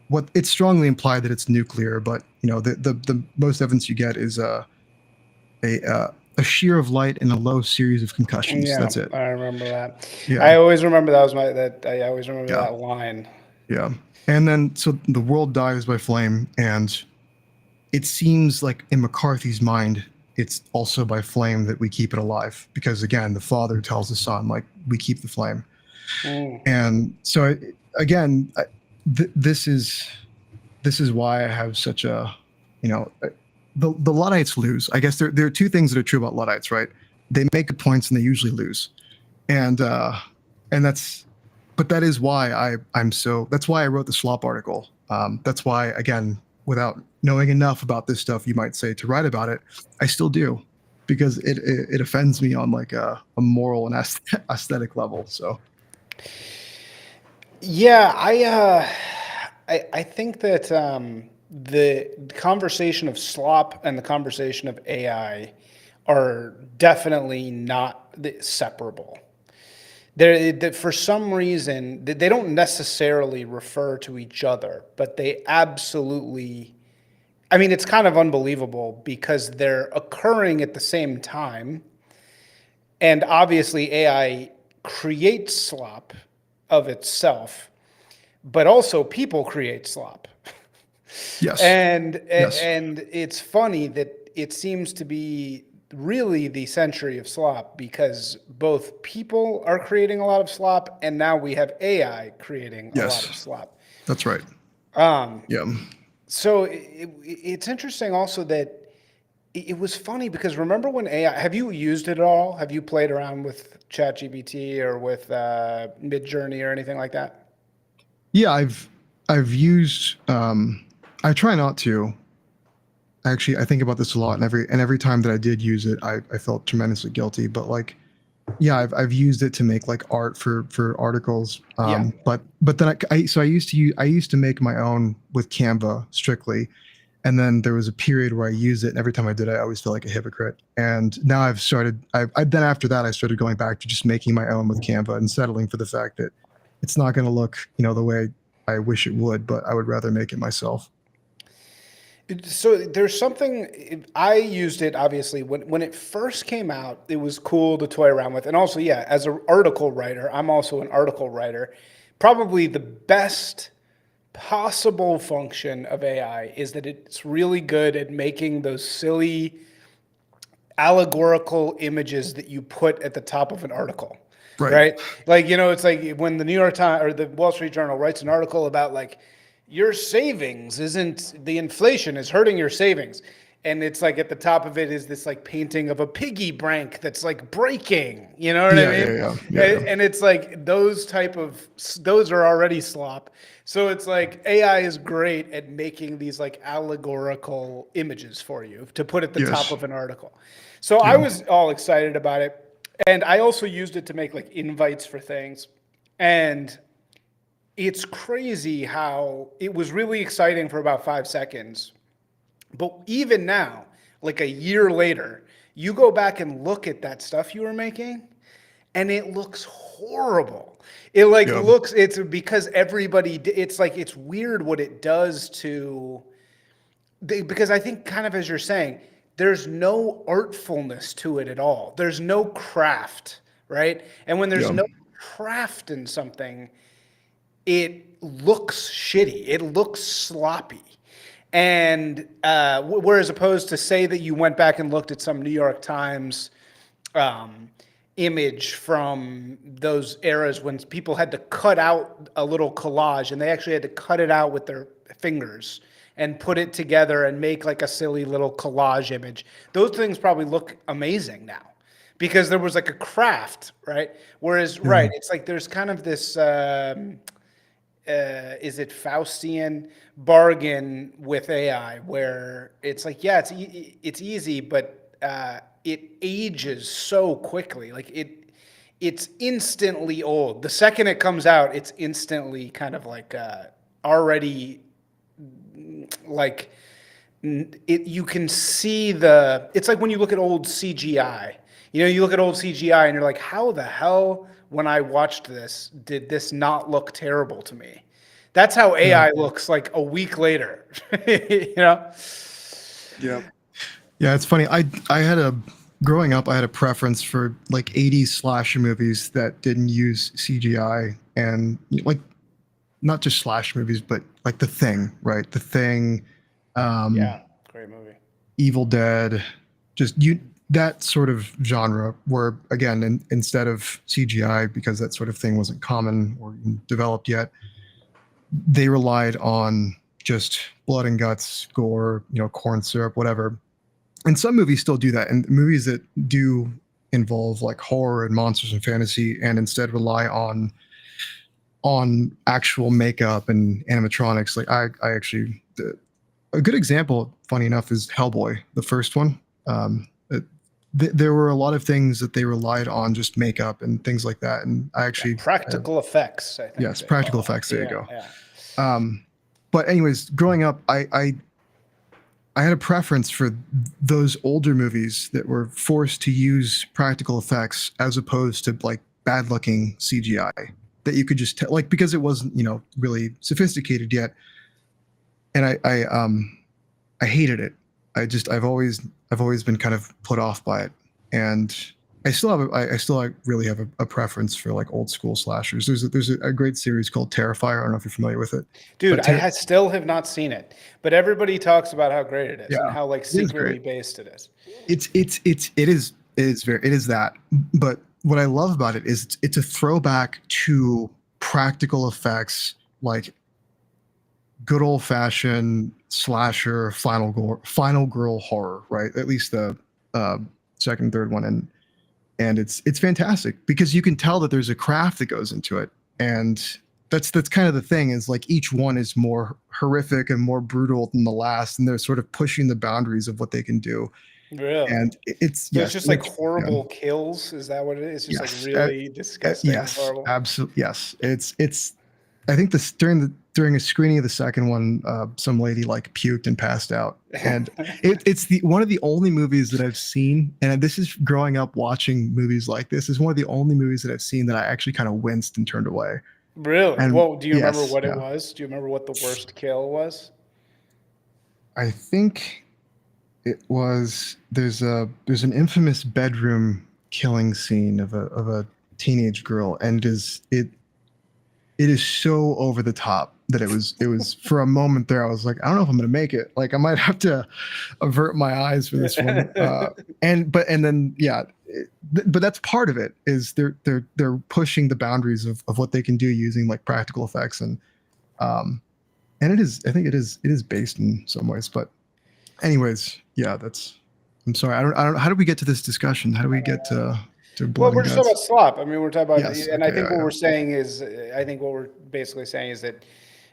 what it's strongly implied that it's nuclear, but the most evidence you get is a shear of light and a low series of concussions. Yeah, that's it. I remember that. Yeah. I always remember I always remember that line. Yeah. And then so the world dies by flame, and it seems like in McCarthy's mind, it's also by flame that we keep it alive, because again, the father tells the son, like, we keep the flame. And so again, this is why I have such a, the Luddites lose. I guess there are two things that are true about Luddites, right? They make good points and they usually lose. And that's, but that is why that's why I wrote the Slop article. That's why, again, without knowing enough about this stuff, you might say, to write about it, I still do, because it offends me on like a moral and aesthetic level. So. Yeah, I think that the conversation of slop and the conversation of AI are definitely not separable. For some reason, they don't necessarily refer to each other, but they absolutely, I mean, it's kind of unbelievable because they're occurring at the same time. And obviously, AI creates slop of itself, but also people create slop. Yes. And it's funny that it seems to be really the century of slop because both people are creating a lot of slop and now we have AI creating a lot of Yes. slop. That's right. Yeah. So it's interesting also that it was funny because remember when AI, have you used it at all? Have you played around with ChatGPT or with Midjourney or anything like that? Yeah, I've used I try not to. Actually, I think about this a lot, and every time that I did use it, I felt tremendously guilty. But like, yeah, I've used it to make like art for articles. Yeah. But then I used to make my own with Canva strictly, and then there was a period where I used it, and every time I did it, I always felt like a hypocrite. And now I've started. I then after that, I started going back to just making my own with Canva and settling for the fact that it's not going to look, the way I wish it would, but I would rather make it myself. So there's something I used it obviously when it first came out. It was cool to toy around with, and also yeah, as an article writer, I'm also an article writer. Probably the best possible function of AI is that it's really good at making those silly allegorical images that you put at the top of an article. Right. Right? Like, it's like when the New York Times or the Wall Street Journal writes an article about like your savings isn't the inflation is hurting your savings. And it's like at the top of it is this like painting of a piggy bank that's like breaking, you know what I Yeah, mean? yeah. And it's like those are already slop. So it's like AI is great at making these like allegorical images for you to put at the top Yes. of an article. So I Yeah. was all excited about it. And I also used it to make like invites for things. And it's crazy how it was really exciting for about 5 seconds. But even now, like a year later, you go back and look at that stuff you were making, and it looks horrible. It like Yeah. looks, it's because it's like, it's weird what it does to, because I think kind of as you're saying, there's no artfulness to it at all. There's no craft, right? And when there's Yeah. no craft in something, it looks shitty. It looks sloppy. And whereas opposed to say that you went back and looked at some New York Times image from those eras when people had to cut out a little collage and they actually had to cut it out with their fingers and put it together and make like a silly little collage image. Those things probably look amazing now because there was like a craft, right? Whereas, right, it's like there's kind of this, is it Faustian bargain with AI where it's like, yeah, it's easy, but it ages so quickly. Like it's instantly old. The second it comes out, it's instantly kind of like already like you can see it's like when you look at old CGI. You look at old CGI and you're like, how the hell when I watched this did this not look terrible to me? That's how AI looks like a week later. Yeah. Yeah, it's funny. Growing up, I had a preference for like 80s slasher movies that didn't use CGI and like not just slash movies, but like The Thing, right? The Thing, Yeah, great movie. Evil Dead, that sort of genre where again, instead of CGI, because that sort of thing wasn't common or developed yet, they relied on just blood and guts, gore, corn syrup, whatever. And some movies still do that. And movies that do involve like horror and monsters and fantasy and instead rely on actual makeup and animatronics. Like I actually, a good example, funny enough, is Hellboy, the first one. There were a lot of things that they relied on just makeup and things like that. And I actually practical effects, I think. yes, practical effects. There you go. Yeah. But anyways, growing up, I had a preference for those older movies that were forced to use practical effects as opposed to like bad looking CGI that you could just tell, like, because it wasn't, really sophisticated yet. And I hated it. I've always been kind of put off by it. And I still really have a preference for like old school slashers. There's a great series called Terrifier. I don't know if you're familiar with it. Dude, But I still have not seen it, but everybody talks about how great it is and Yeah, how like is secretly great. based it is. It is that. But what I love about it is it's a throwback to practical effects, like good old fashioned slasher final girl horror, right? At least the second and third one, and it's fantastic because you can tell that there's a craft that goes into it, and that's kind of the thing, is like each one is more horrific and more brutal than the last, and they're sort of pushing the boundaries of what they can do. Really? And it's So yes, it's just like yeah, horrible kills. Is that what it is? Just yes, like really disgusting and yes, horrible. absolutely, yes. It's I think this during a screening of the second one, some lady like puked and passed out, and it's the one of the only movies that I've seen, and this is growing up watching movies like this, is one of the only movies that I've seen that I actually kind of winced and turned away. Really? And Well, do you remember yes, what it yeah, was? Do you remember what the worst kill was? I think it was there's an infamous bedroom killing scene of a teenage girl, and it is so over the top that it was for a moment there I was like, I don't know if I'm gonna make it, like I might have to avert my eyes for this one. But that's part of it, is they're pushing the boundaries of what they can do using like practical effects, and I think it is based in some ways. But anyways, yeah, I'm sorry, I don't how did we get to this discussion? How do we get to blood Well, we're and just talking guts? about slop. I mean, we're talking about, Yes, and I okay, think what we're saying is, I think what we're basically saying is that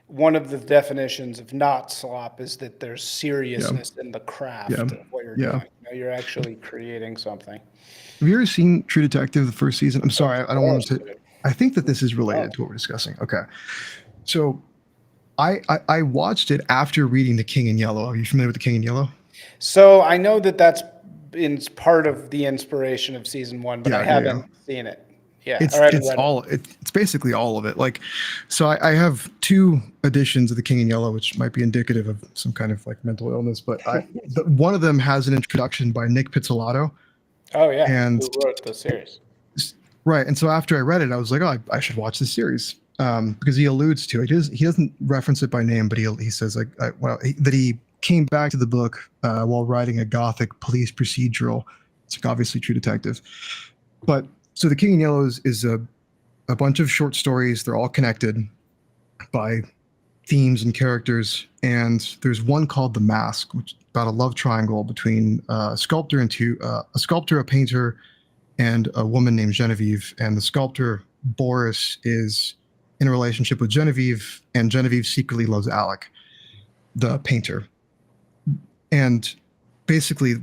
one of the definitions of not slop is that there's seriousness in the craft Yeah, of what you're yeah. doing. You're actually creating something. Have you ever seen True Detective, the first season? I'm sorry, I don't want Yes, to. dude. I think that this is related Oh. to what we're discussing. Okay, so I watched it after reading The King in Yellow. Are you familiar with The King in Yellow? So I know that that's in part of the inspiration of season one, but I Yeah. haven't seen it. Yeah, or I haven't read it. It's basically all of it. Like, so I have two editions of The King in Yellow, which might be indicative of some kind of like mental illness. But one of them has an introduction by Nick Pizzolatto, Oh yeah, and who wrote the series? right. And so after I read it, I was like, oh, I should watch this series, because he alludes to it. He doesn't reference it by name, but he says like that he came back to the book while writing a gothic police procedural. It's like obviously True Detective, but so The King in Yellow is a bunch of short stories. They're all connected by themes and characters, and there's one called The Mask, which is about a love triangle between a sculptor, a painter, and a woman named Genevieve. And the sculptor Boris is in a relationship with Genevieve, and Genevieve secretly loves Alec, the painter. And basically,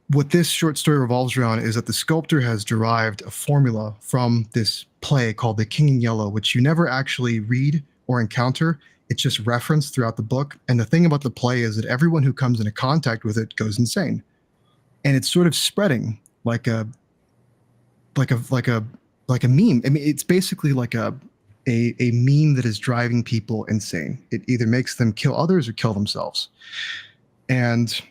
what this short story revolves around is that the sculptor has derived a formula from this play called The King in Yellow, which you never actually read or encounter. It's just referenced throughout the book. And the thing about the play is that everyone who comes into contact with it goes insane, and it's sort of spreading like a meme. I mean, it's basically like a meme that is driving people insane. It either makes them kill others or kill themselves. And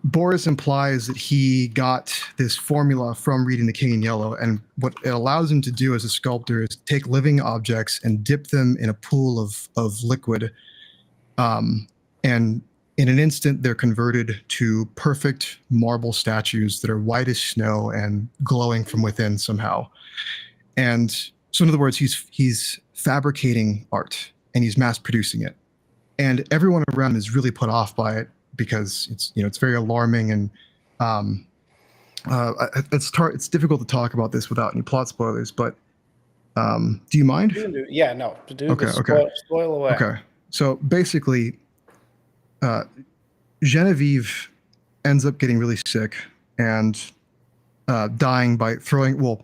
Boris implies that he got this formula from reading The King in Yellow, and what it allows him to do as a sculptor is take living objects and dip them in a pool of liquid, and in an instant they're converted to perfect marble statues that are white as snow and glowing from within somehow. And so in other words, he's fabricating art and he's mass producing it, and everyone around him is really put off by it, because it's very alarming, and it's difficult to talk about this without any plot spoilers. But do you mind? Yeah, no. Okay. Spoil away. Okay. So basically, Genevieve ends up getting really sick and dying by throwing. Well,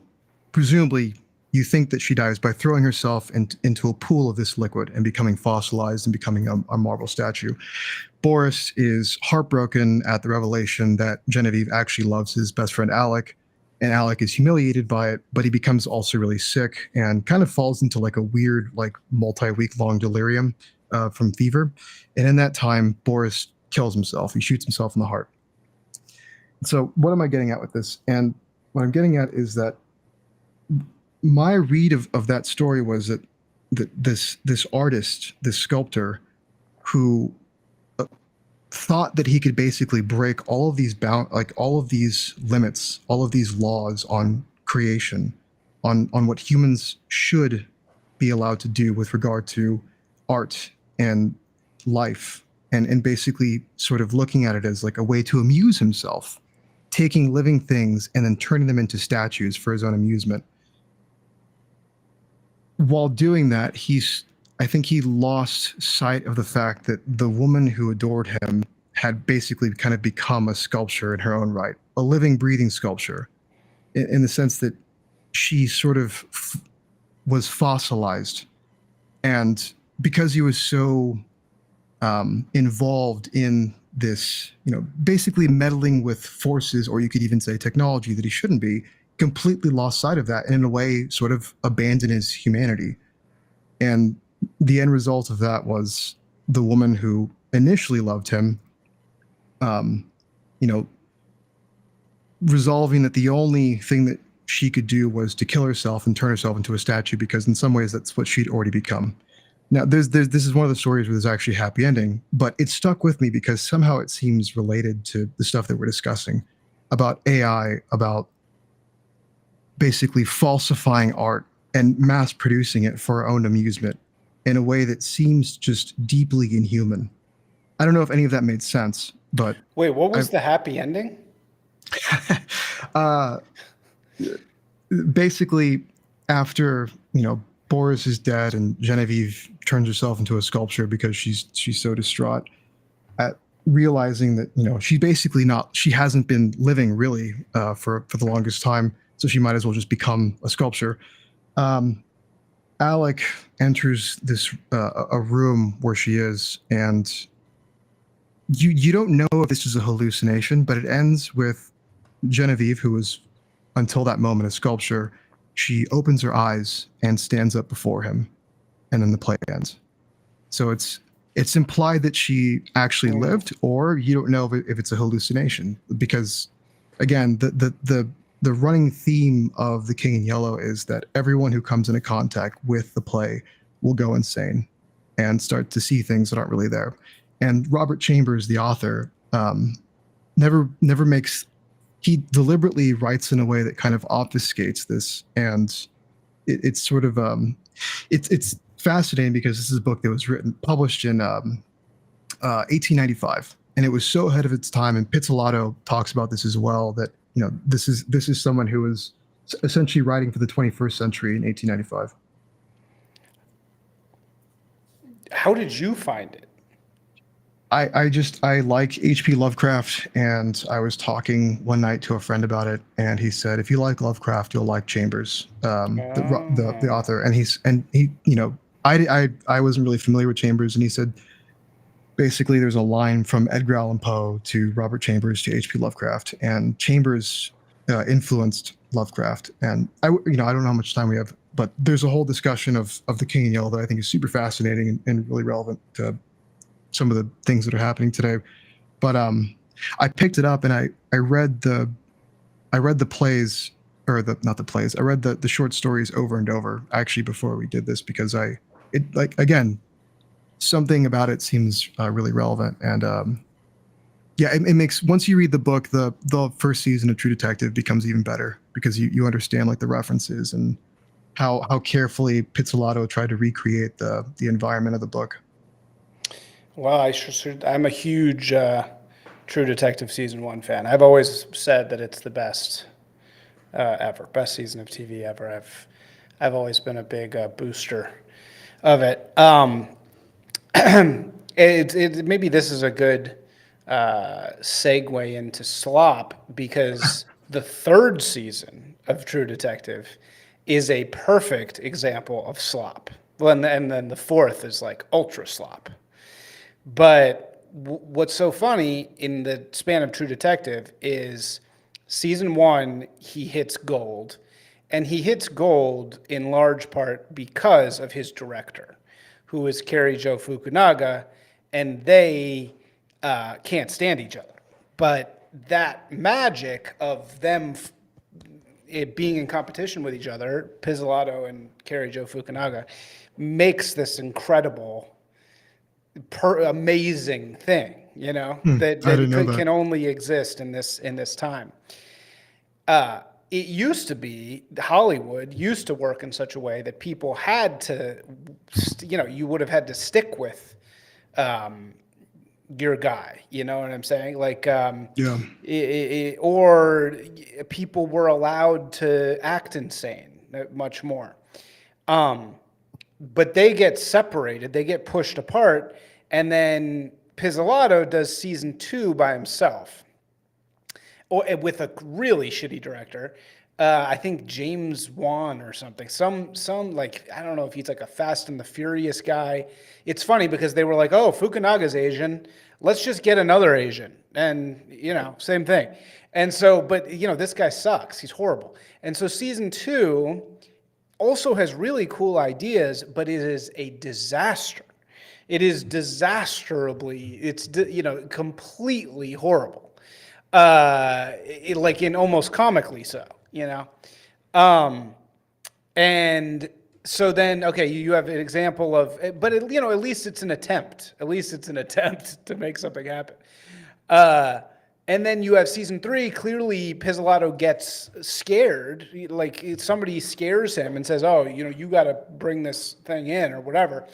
presumably, you think that she dies by throwing herself into a pool of this liquid and becoming fossilized and becoming a marble statue. Boris is heartbroken at the revelation that Genevieve actually loves his best friend Alec, and Alec is humiliated by it, but he becomes also really sick and kind of falls into like a weird, like multi-week long delirium from fever. And in that time, Boris kills himself. He shoots himself in the heart. So what am I getting at with this? And what I'm getting at is that my read of that story was that this artist, this sculptor, who thought that he could basically break all of these all of these limits, all of these laws on creation, on what humans should be allowed to do with regard to art and life, and basically sort of looking at it as like a way to amuse himself, taking living things and then turning them into statues for his own amusement. While doing that, I think he lost sight of the fact that the woman who adored him had basically kind of become a sculpture in her own right, a living, breathing sculpture, in the sense that she sort of was fossilized. And because he was so involved in this, basically meddling with forces, or you could even say technology that he shouldn't be, completely lost sight of that, and in a way sort of abandoned his humanity. And the end result of that was the woman who initially loved him, resolving that the only thing that she could do was to kill herself and turn herself into a statue, because in some ways that's what she'd already become. Now, this is one of the stories where there's actually a happy ending, but it stuck with me because somehow it seems related to the stuff that we're discussing about AI, about basically falsifying art and mass producing it for our own amusement in a way that seems just deeply inhuman. I don't know if any of that made sense, but Wait, what was the happy ending? Basically, after Boris is dead and Genevieve turns herself into a sculpture because she's so distraught at realizing that she hasn't been living really for the longest time, so she might as well just become a sculpture. Alec enters this a room where she is, and you don't know if this is a hallucination, but it ends with Genevieve, who was until that moment a sculpture. She opens her eyes and stands up before him, and then the play ends. So it's implied that she actually lived, or you don't know if it's a hallucination, because again, the running theme of The King in Yellow is that everyone who comes into contact with the play will go insane and start to see things that aren't really there. And Robert Chambers, the author, never makes. He deliberately writes in a way that kind of obfuscates this, and it's sort of it's fascinating because this is a book that was published in 1895, and it was so ahead of its time. And Pizzolatto talks about this as well, that this is someone who was essentially writing for the 21st century in 1895. How did you find it? I like H.P. Lovecraft, and I was talking one night to a friend about it, and he said, if you like Lovecraft, you'll like Chambers, the author. And I wasn't really familiar with Chambers, and he said basically there's a line from Edgar Allan Poe to Robert Chambers to H.P. Lovecraft, and Chambers influenced Lovecraft. And I don't know how much time we have, but there's a whole discussion of The King in Yellow that I think is super fascinating and really relevant to some of the things that are happening today. But I picked it up and I read the plays, or not the plays. I read the short stories over and over actually before we did this, because again, something about it seems really relevant. And it makes, once you read the book, the first season of True Detective becomes even better, because you understand like the references and how carefully Pizzolatto tried to recreate the environment of the book. Well, I'm a huge True Detective season 1 fan. I've always said that it's the best ever, best season of TV ever. I've always been a big booster of it. Maybe this is a good segue into Slop, because the 3rd season of True Detective is a perfect example of slop. Well, and then the 4th is like ultra slop. But what's so funny in the span of True Detective is Season 1, he hits gold, and he hits gold in large part because of his director, who is Kerry Joe Fukunaga, and they can't stand each other. But that magic of them it being in competition with each other, Pizzolatto and Kerry Joe Fukunaga, makes this incredible, amazing thing, that I didn't know that. can only exist in this time. It used to be Hollywood used to work in such a way that people had to, you would have had to stick with your guy. You know what I'm saying? Like, Yeah. or people were allowed to act insane much more. But they get separated, they get pushed apart, and then Pizzolatto does season 2 by himself, or with a really shitty director. I think James Wan or something. Some like, I don't know if he's like a Fast and the Furious guy. It's funny because they were like, "Oh, Fukunaga's Asian. Let's just get another Asian." And same thing. And so, but this guy sucks. He's horrible. And so season 2 also has really cool ideas, but it is a disaster. It is completely horrible. Like in almost comically so, and so then, okay, you have an example of, but at least it's an attempt. At least it's an attempt to make something happen. And then you have season 3. Clearly, Pizzolatto gets scared. Like somebody scares him and says, "Oh, you got to bring this thing in or whatever."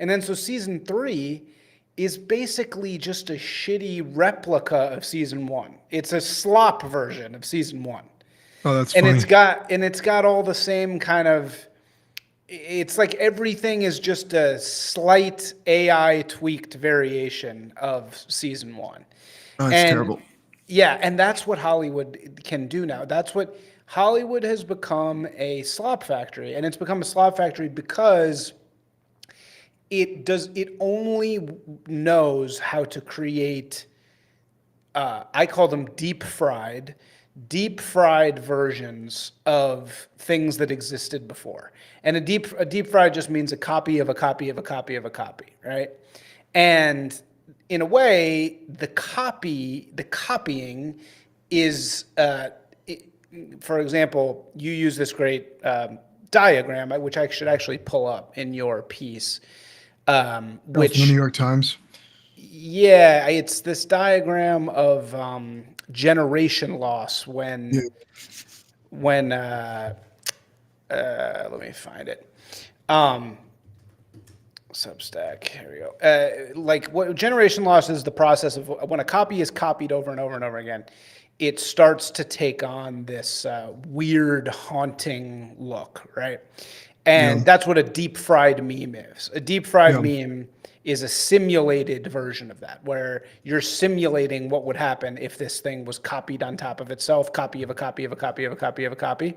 And then so season 3 is basically just a shitty replica of season 1. It's a slop version of season 1. Oh, that's and funny. It's got all the same kind of. It's like everything is just a slight AI tweaked variation of season 1. Oh, that's terrible. Yeah, and that's what Hollywood can do now. That's what Hollywood has become, a slop factory, and it's become a slop factory because it only knows how to create, I call them deep fried versions of things that existed before. And a deep fried just means a copy of a copy of a copy of a copy, right? And in a way, the copying is, for example, you use this great diagram, which I should actually pull up in your piece. Which the New York Times. Yeah, it's this diagram of generation loss when let me find it. Substack. Here we go. Like what generation loss is the process of when a copy is copied over and over and over again, it starts to take on this weird, haunting look, right? And that's what a deep fried meme is. A deep fried meme is a simulated version of that, where you're simulating what would happen if this thing was copied on top of itself, copy of a copy of a copy of a copy of a copy.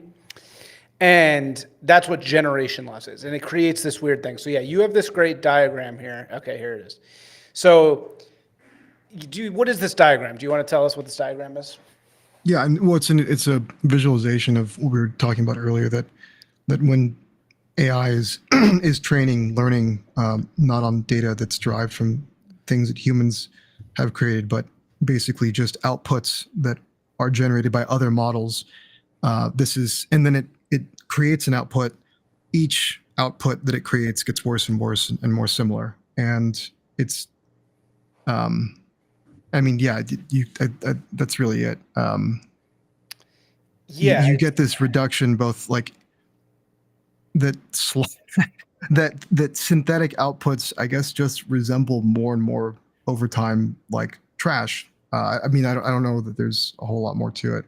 And that's what generation loss is. And it creates this weird thing. So yeah, you have this great diagram here. Okay, here it is. So what is this diagram? Do you want to tell us what this diagram is? Yeah, and well, it's a visualization of what we were talking about earlier, that when AI is learning not on data that's derived from things that humans have created, but basically just outputs that are generated by other models. And then it creates an output. Each output that it creates gets worse and worse and more similar. And it's, that's really it. You get this reduction, both like that synthetic outputs, I guess, just resemble more and more over time like trash. I don't know that there's a whole lot more to it.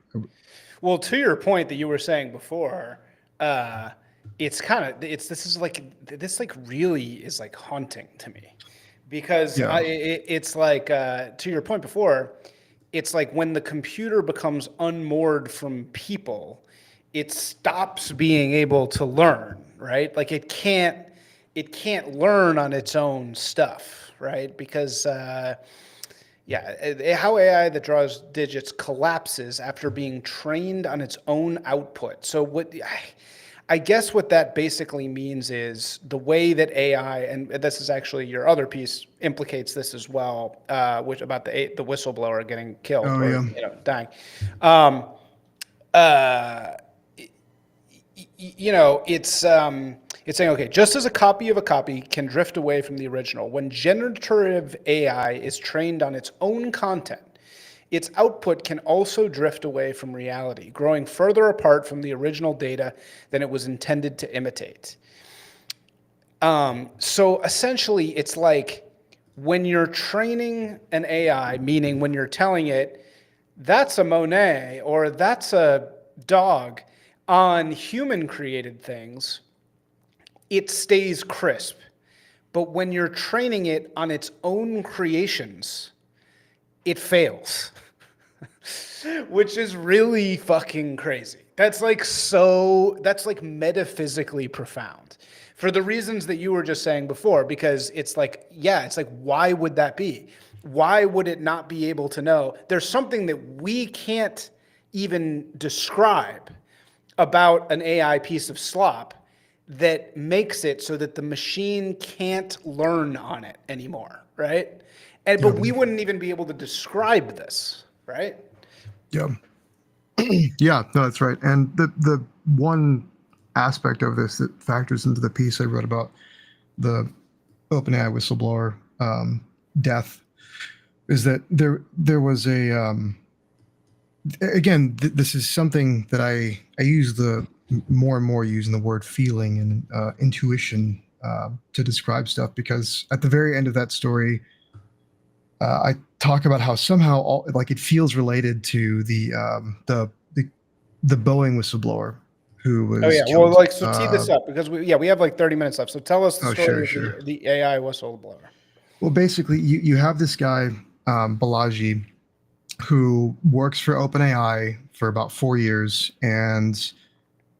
Well, to your point that you were saying before, this really is like haunting to me, because it's like, to your point before, it's like when the computer becomes unmoored from people, it stops being able to learn, right? Like it can't learn on its own stuff, right? Because Yeah, how AI that draws digits collapses after being trained on its own output. So I guess what that basically means is the way that AI, and this is actually your other piece implicates this as well, which about the whistleblower getting killed Oh or yeah. dying. Um, uh, it's saying, okay, just as a copy of a copy can drift away from the original, when generative AI is trained on its own content, its output can also drift away from reality, growing further apart from the original data than it was intended to imitate. So essentially, it's like when you're training an AI, meaning when you're telling it, that's a Monet or that's a dog on human created things, it stays crisp. But when you're training it on its own creations, it fails, which is really fucking crazy. That's like metaphysically profound for the reasons that you were just saying before, because it's like, yeah, it's like, why would that be? Why would it not be able to know? There's something that we can't even describe about an AI piece of slop that makes it so that the machine can't learn on it anymore, right? But we wouldn't even be able to describe this, right? Yeah. Yeah, no, that's right. And the one aspect of this that factors into the piece I wrote about the OpenAI whistleblower death is that there was a again this is something that I use the more and more using the word feeling and intuition to describe stuff, because at the very end of that story I talk about how somehow like it feels related to the Boeing whistleblower who was Oh yeah. Well, killed. like, so tee this up because we have like 30 minutes left. So tell us the Oh, story sure, of sure. the AI whistleblower. Well, basically, you have this guy, Balaji, who works for OpenAI for about 4 years, and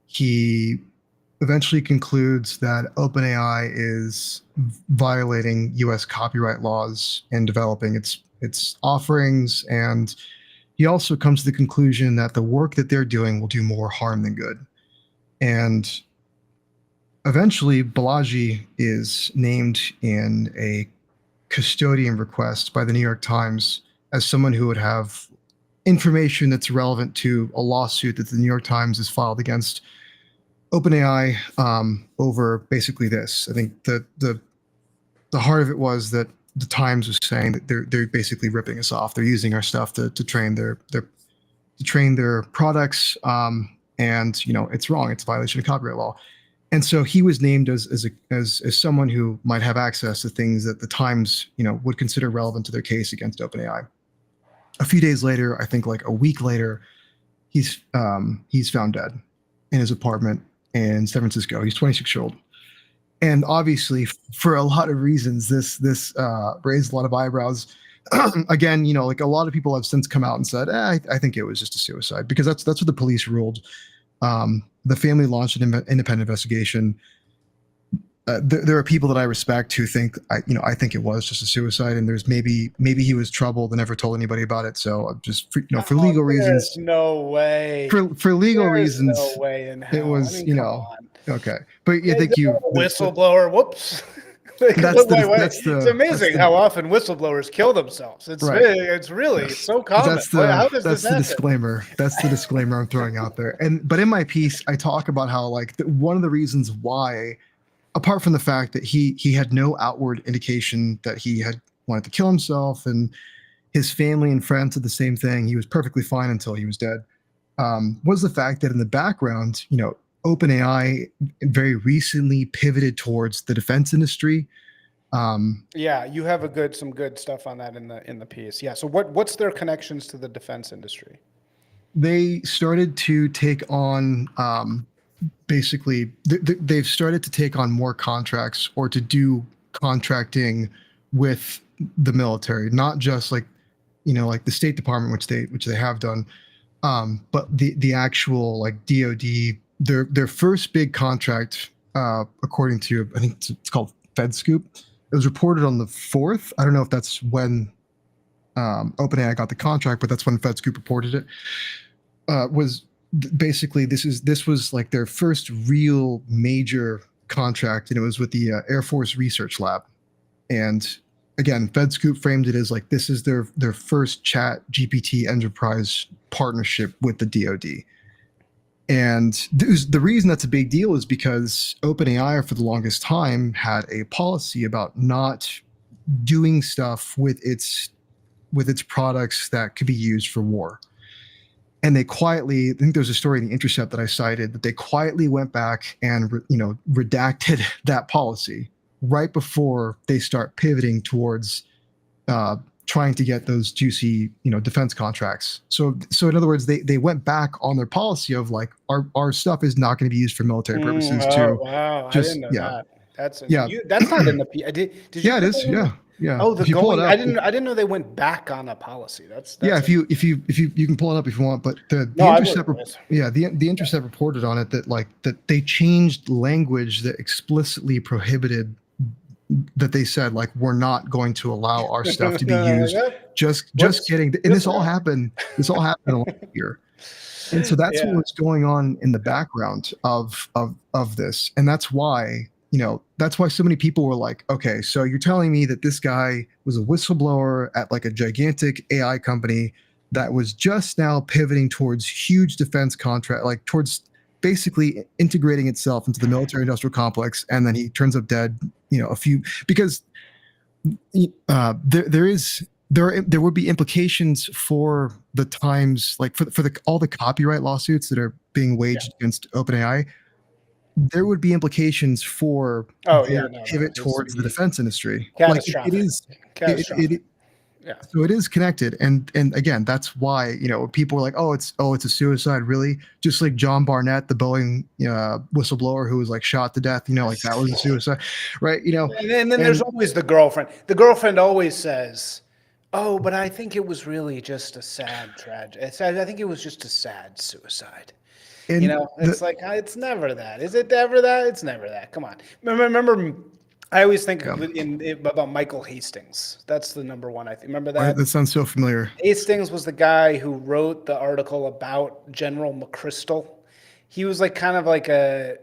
he eventually concludes that OpenAI is violating U.S. copyright laws in developing its offerings, and he also comes to the conclusion that the work that they're doing will do more harm than good. And eventually, Balaji is named in a custodian request by the New York Times as someone who would have information that's relevant to a lawsuit that the New York Times has filed against OpenAI over basically this. I think the heart of it was that the Times was saying that they're basically ripping us off. They're using our stuff to train their products, and it's wrong. It's a violation of copyright law. And so he was named as someone who might have access to things that the Times would consider relevant to their case against OpenAI. A few days later, I think like a week later, he's found dead in his apartment in San Francisco. He's 26 years old, and obviously for a lot of reasons, this raised a lot of eyebrows. Again, like a lot of people have since come out and said, I think it was just a suicide, because that's what the police ruled. The family launched an independent investigation. There are people that I respect who think I think it was just a suicide, and there's maybe he was troubled and never told anybody about it. So I'm just for legal reasons. There's no way. For legal There's reasons, no way in hell. it was I mean, come on. okay. But yeah, Yeah, thank you. whistleblower. Whoops. It's amazing how often whistleblowers kill themselves. It's Right. it's really so common. How does this happen? Disclaimer. That's the disclaimer I'm throwing out there. But in my piece, I talk about how like one of the reasons why, apart from the fact that he had no outward indication that he had wanted to kill himself, and his family and friends did the same thing. He was perfectly fine until he was dead. Was the fact that in the background, OpenAI very recently pivoted towards the defense industry. Yeah, you have some good stuff on that in the piece. Yeah. So what's their connections to the defense industry? They started to take on basically they've started to take on more contracts, or to do contracting with the military, not just like like the State Department, which they have done, but the actual like DoD. Their first big contract, according to, I think it's called FedScoop. It was reported on the 4th. I don't know if that's when OpenAI got the contract, but that's when FedScoop reported it. Was basically this was like their first real major contract, and it was with the Air Force Research Lab. And again, FedScoop framed it as like this is their first Chat GPT enterprise partnership with the DoD. And the reason that's a big deal is because OpenAI for the longest time had a policy about not doing stuff with its products that could be used for war. And they quietly, I think there's a story in the Intercept that I cited, that they quietly went back and redacted that policy right before they start pivoting towards trying to get those juicy defense contracts. So in other words, they went back on their policy of like our stuff is not going to be used for military purposes. Wow, Just, I didn't know that. That's yeah. That's not in the did you yeah, it is. Yeah. Oh, the if you pull going. it up, I didn't know they went back on a policy. That's yeah. If you can pull it up if you want, but the Intercept, the Intercept reported on it that they changed language that explicitly prohibited, that they said like we're not going to allow our stuff to be used. Just kidding. And this all happened last year. And so that's what was going on in the background of this. And that's why so many people were like, okay, so you're telling me that this guy was a whistleblower at like a gigantic AI company that was just now pivoting towards huge defense contract, like towards basically integrating itself into the military industrial complex, and then he turns up dead, because there would be implications for the times, like for all the copyright lawsuits that are being waged against OpenAI. There would be implications for pivot towards the defense industry. Catastrophic. Like it is. So it is connected, and again, that's why people are like, oh, it's a suicide, really, just like John Barnett, the Boeing whistleblower who was like shot to death, like that was a suicide, right? And then there's always the girlfriend. The girlfriend always says, "Oh, but I think it was really just a sad tragedy. I think it was just a sad suicide." And it's like it's never that. Is it ever that? It's never that. Come on. Remember, I always think about Michael Hastings. That's the number one. I think. Remember that? That sounds so familiar. Hastings was the guy who wrote the article about General McChrystal. He was like kind of like a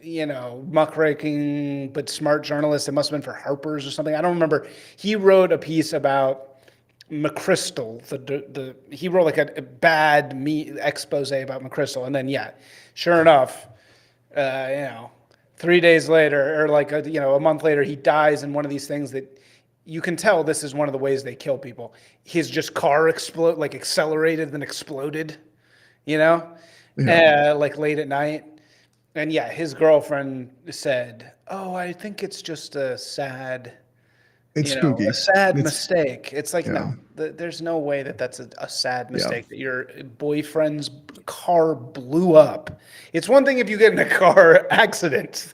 muckraking but smart journalist. It must have been for Harper's or something. I don't remember. He wrote a piece about McChrystal. He wrote like a bad expose about McChrystal, and then sure enough, 3 days later, or like a month later, he dies in one of these things that you can tell this is one of the ways they kill people. His car accelerated then exploded, like late at night. And his girlfriend said, "Oh, I think it's just a sad." It's spooky. A sad mistake. It's like, no, there's no way that's a sad mistake that your boyfriend's car blew up. It's one thing if you get in a car accident.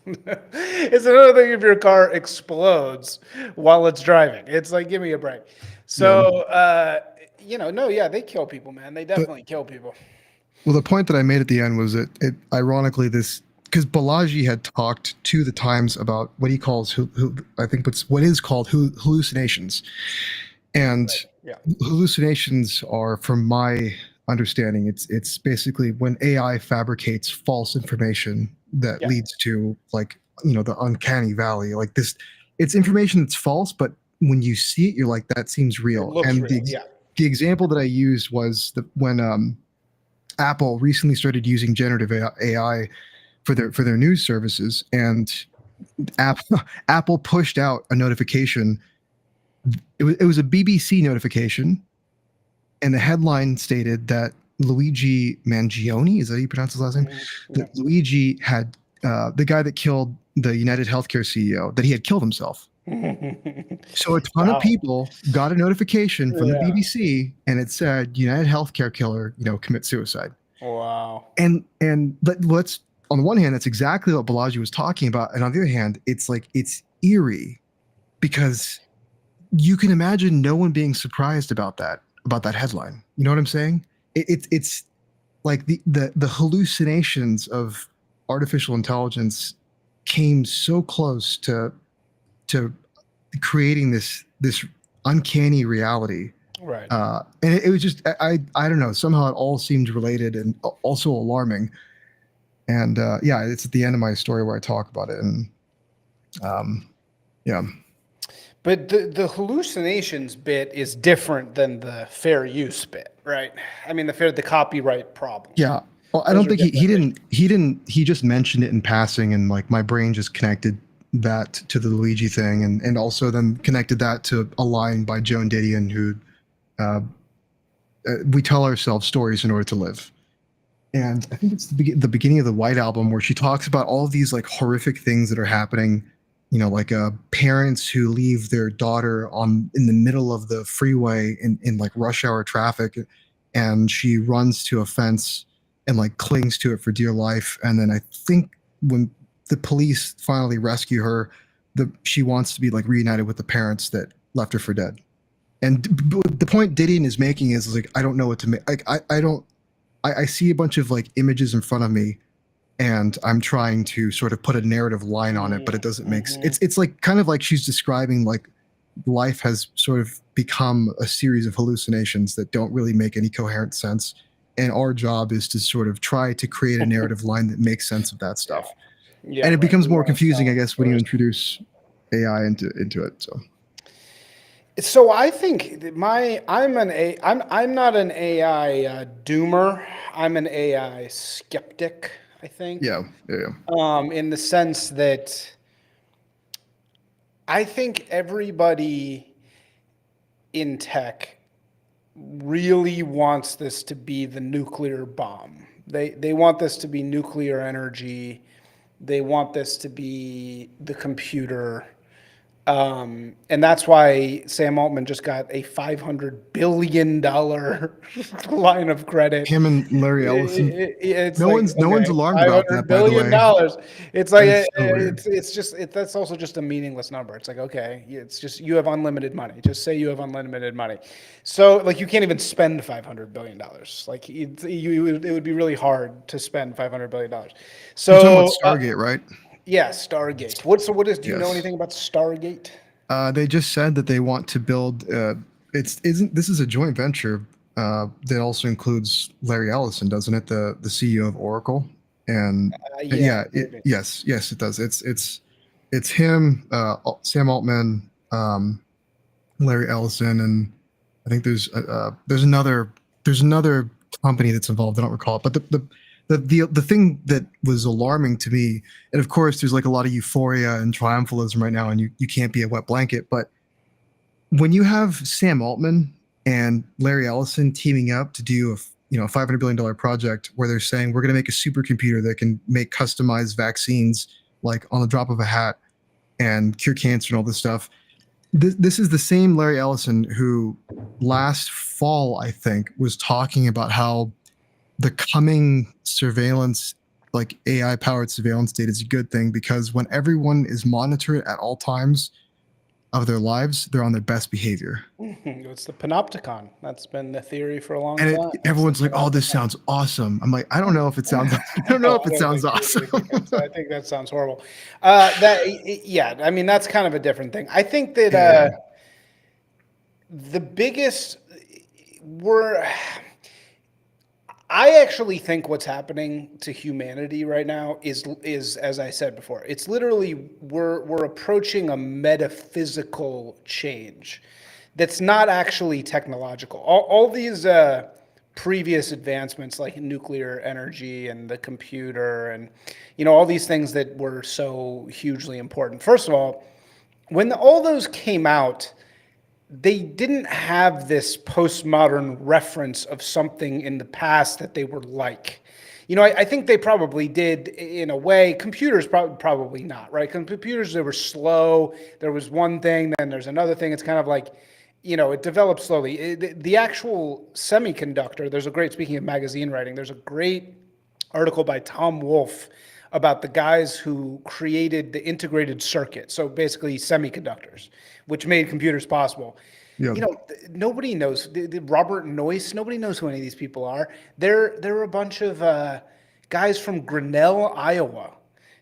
It's another thing if your car explodes while it's driving. It's like, give me a break. So, they kill people, man. They definitely kill people. Well, the point that I made at the end was that ironically, because Balaji had talked to the Times about what he calls, what is called hallucinations. And hallucinations are, from my understanding, it's basically when AI fabricates false information that leads to the uncanny valley. Like this, it's information that's false, but when you see it, you're like, that seems real. And real. The example that I used was when Apple recently started using generative AI for their news services, and Apple pushed out a notification. It was a BBC notification, and the headline stated that Luigi Mangione, is that how you pronounce his last name? That Luigi had the guy that killed the United Healthcare CEO, that he had killed himself. So a ton of people got a notification from the BBC, and it said United Healthcare killer, commit suicide. Wow. And let's, on the one hand, that's exactly what Balaji was talking about, and on the other hand, it's eerie, because you can imagine no one being surprised about that headline. You know what I'm saying? It's like the hallucinations of artificial intelligence came so close to creating this uncanny reality Right. And it was just I don't know. Somehow it all seemed related and also alarming. And yeah, it's at the end of my story where I talk about it. And yeah, But the hallucinations bit is different than the fair use bit, right? I mean, the copyright problem. yeah. Well, I Those don't are think he different issues. didn't he just mentioned it in passing, and like my brain just connected that to the Luigi thing, and also then connected that to a line by Joan Didion who uh, we tell ourselves stories in order to live. And I think it's the beginning of the White Album where she talks about all of these like horrific things that are happening. You know, like parents who leave their daughter on in the middle of the freeway in like rush hour traffic, and she runs to a fence and like clings to it for dear life. And then I think when the police finally rescue her, she wants to be like reunited with the parents that left her for dead. And the point Didion is making is like I don't know what to make. Like I don't I see a bunch of like images in front of me and I'm trying to sort of put a narrative line on it, but it doesn't make it's like kind of like she's describing like life has sort of become a series of hallucinations that don't really make any coherent sense. And our job is to sort of try to create a narrative line that makes sense of that stuff. Yeah, And it right. becomes We more want to confusing, tell I guess, when you stories. introduce AI into it. So So I think that I'm not an AI doomer. I'm an AI skeptic, I think. yeah, yeah. In the sense that I think everybody in tech really wants this to be the nuclear bomb. They want this to be nuclear energy. They want this to be the computer. And that's why Sam Altman just got a $500 billion line of credit. Him and Larry Ellison. It's No like, one's okay, alarmed five about hundred that, by the billion way. dollars. It's like That's so weird. that's also just a meaningless number. It's like, okay, it's just you have unlimited money. Just say you have unlimited money. So like you can't even spend $500 billion. Like it would be really hard to spend $500 billion. You're talking about So Stargate, right? yeah, Stargate. Do you know Yes. anything about Stargate? They just said that they want to build. It's isn't this is a joint venture that also includes Larry Ellison, doesn't it? The CEO of Oracle. And Yeah, yeah, maybe. yes, it does. It's him, Sam Altman, Larry Ellison, and I think there's another company that's involved. I don't recall it, but the thing that was alarming to me, and of course, there's like a lot of euphoria and triumphalism right now, and you can't be a wet blanket. But when you have Sam Altman and Larry Ellison teaming up to do a $500 billion project where they're saying we're going to make a supercomputer that can make customized vaccines like on the drop of a hat and cure cancer and all this stuff. This is the same Larry Ellison who last fall, I think, was talking about how the coming surveillance, like AI powered surveillance state, is a good thing because when everyone is monitored at all times of their lives, they're on their best behavior. It's the panopticon. That's been the theory for a long And time. It's the everyone's like, "Oh, this panopticon. sounds awesome." I'm like, "I don't know if it sounds. I don't know No, if I it don't sounds think awesome." I think that sounds horrible. Yeah, I mean that's kind of a different thing. I think that Yeah, the biggest we're I actually think what's happening to humanity right now is as I said before, it's literally we're approaching a metaphysical change that's not actually technological. All these previous advancements like nuclear energy and the computer and all these things that were so hugely important. First of all, when all those came out, they didn't have this postmodern reference of something in the past that they were like. I think they probably did in a way. Computers probably not, right? Computers, they were slow. There was one thing, then there's another thing. It's kind of like, it developed slowly. The actual semiconductor, speaking of magazine writing, there's a great article by Tom Wolfe about the guys who created the integrated circuit. So basically semiconductors, which made computers possible. yeah. Nobody knows Robert Noyce. Nobody knows who any of these people are. They're a bunch of guys from Grinnell, Iowa.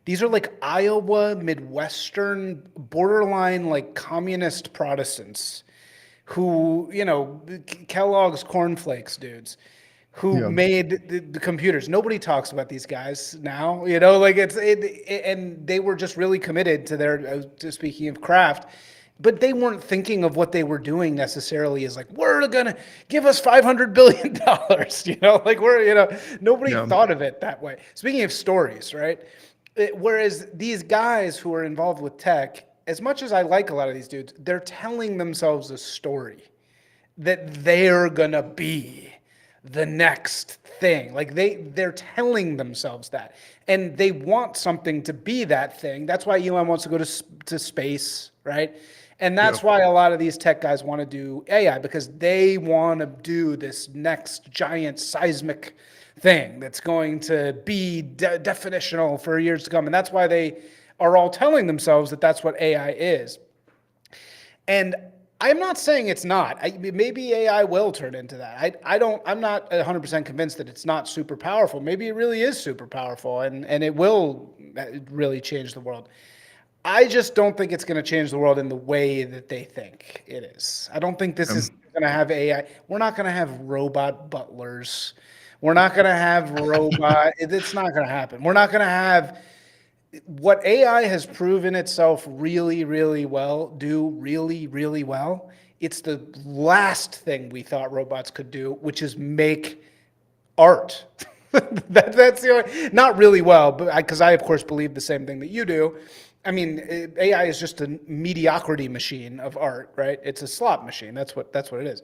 These are like Iowa Midwestern borderline like communist Protestants who, you know, Kellogg's cornflakes dudes who Yeah. made the computers. Nobody talks about these guys now, you know, like and they were just really committed to their, to speaking of craft, but they weren't thinking of what they were doing necessarily as like, we're going to give us $500 billion, you know, like we're, you know, nobody Yeah. thought of it that way. Speaking of stories, right? Whereas these guys who are involved with tech, as much as I like a lot of these dudes, they're telling themselves a story that they're gonna be the next thing. Like they're telling themselves that, and they want something to be that thing. That's why Elon wants to go to space, right? And Yeah. that's why a lot of these tech guys want to do AI, because they want to do this next giant seismic thing that's going to be definitional for years to come. And that's why they are all telling themselves that that's what AI is. And I'm not saying it's not. Maybe AI will turn into that. I'm not 100% convinced that it's not super powerful. Maybe it really is super powerful, and it will really change the world. I just don't think it's going to change the world in the way that they think it is. I don't think this is going to have AI. We're not going to have robot butlers. We're not going to have robot. It's not going to happen. We're not going to have what AI has proven itself really, really well, do really, really well. It's the last thing we thought robots could do, which is make art. That's the only, not really well, but because I, of course, believe the same thing that you do. I mean, AI is just a mediocrity machine of art, right? It's a slop machine. That's what it is.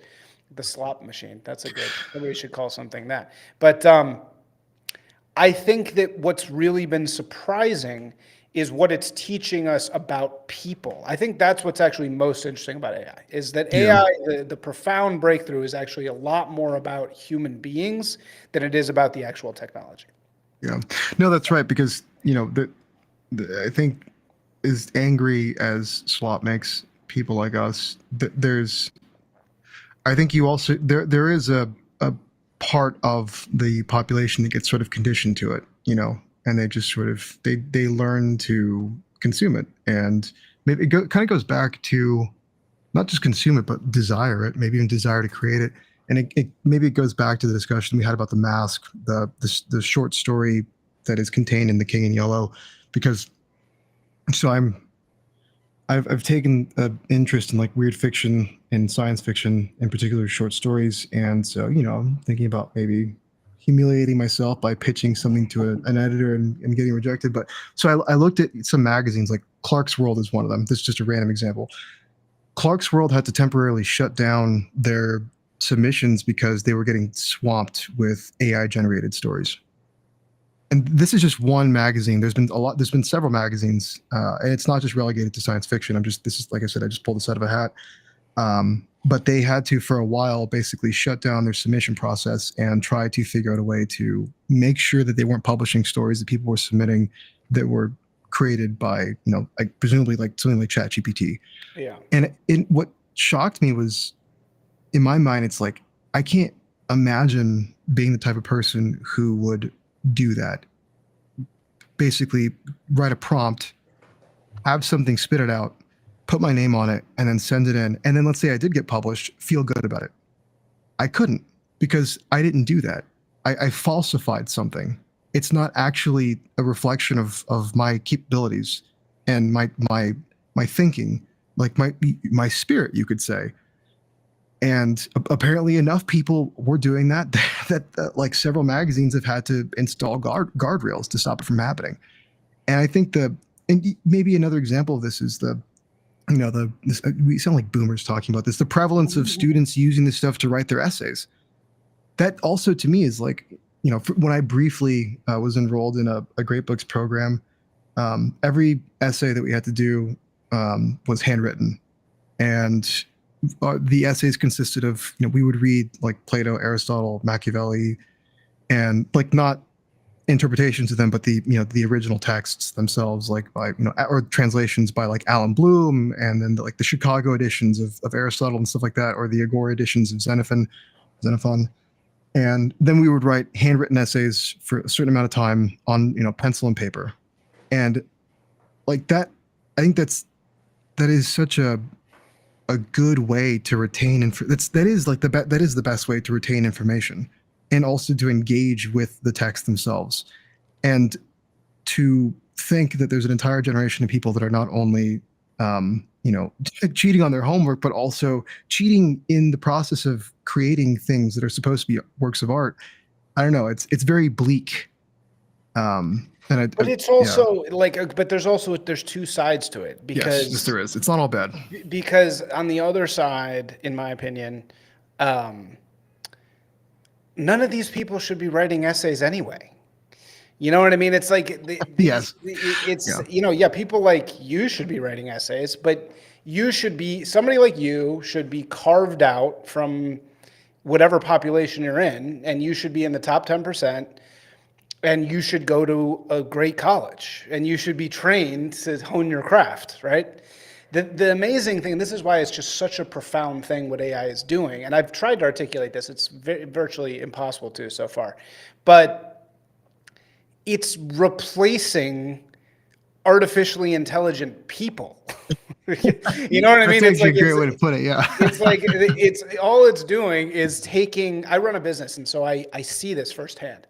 The slop machine. That's a good. Maybe we should call something that. But I think that what's really been surprising is what it's teaching us about people. I think that's what's actually most interesting about AI, is that Yeah. AI, the profound breakthrough is actually a lot more about human beings than it is about the actual technology. Yeah. No, that's right. Because, you know, I think as angry as Slop makes people like us, I think you also, there is a part of the population that gets sort of conditioned to it, you know, and they just sort of, they learn to consume it. And maybe kind of goes back to not just consume it, but desire it, maybe even desire to create it. And maybe it goes back to the discussion we had about the mask, the short story that is contained in The King in Yellow, because so I've taken an interest in like weird fiction and science fiction, in particular short stories, and so you know I'm thinking about maybe humiliating myself by pitching something to an editor and getting rejected. But so I looked at some magazines, like Clark's World is one of them. This is just a random example. Clark's World had to temporarily shut down their submissions because they were getting swamped with AI generated stories. And this is just one magazine. There's been several magazines, and it's not just relegated to science fiction. This is, like I said, I just pulled this out of a hat. But they had to, for a while, basically shut down their submission process and try to figure out a way to make sure that they weren't publishing stories that people were submitting that were created by, you know, like presumably like something like ChatGPT. Yeah. And what shocked me was, in my mind, it's like, I can't imagine being the type of person who would do that. Basically, write a prompt, have something spit it out, put my name on it, and then send it in. And then let's say I did get published, feel good about it. I couldn't, because I didn't do that. I falsified something. It's not actually a reflection of my capabilities and my thinking, like my spirit, you could say. And apparently enough people were doing that like several magazines have had to install guardrails to stop it from happening. And I think and maybe another example of this is we sound like boomers talking about this, the prevalence of students using this stuff to write their essays. That also to me is like, you know, when I briefly was enrolled in a Great Books program, every essay that we had to do was handwritten. And the essays consisted of, you know, we would read like Plato, Aristotle, Machiavelli, and like not interpretations of them, but the original texts themselves, like by, you know, or translations by like Alan Bloom, and then like the Chicago editions of Aristotle and stuff like that, or the Agora editions of Xenophon. And then we would write handwritten essays for a certain amount of time on, you know, pencil and paper. And like that, I think that is such a a good way to retain that is like that is the best way to retain information, and also to engage with the text themselves, and to think that there's an entire generation of people that are not only cheating on their homework, but also cheating in the process of creating things that are supposed to be works of art. I don't know. It's very bleak. But it's also there's two sides to it, because yes, there is. It's not all bad. Because on the other side, in my opinion, none of these people should be writing essays anyway. You know what I mean? It's like yes, people like you should be writing essays, but somebody like you should be carved out from whatever population you're in, and you should be in the top 10%. And you should go to a great college, and you should be trained to hone your craft, right? The amazing thing, this is why it's just such a profound thing what AI is doing, and I've tried to articulate this. It's virtually impossible to so far, but it's replacing artificially intelligent people. You know what I mean? That's a great way to put it. Yeah. It's like it's all it's doing is taking. I run a business, and so I see this firsthand.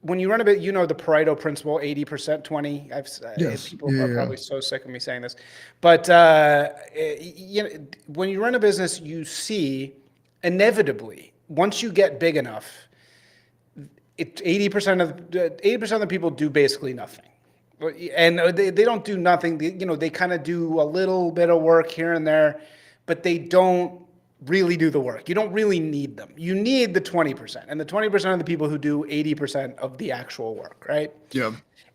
When you run a bit, the Pareto principle, 80%, 20. Yes. People are probably so sick of me saying this, but when you run a business, you see inevitably once you get big enough, 80% of the people do basically nothing, and they don't do nothing. They kind of do a little bit of work here and there, but they don't really do the work. You don't really need them. You need the 20%, and the 20% of the people who do 80% of the actual work, right? Yeah.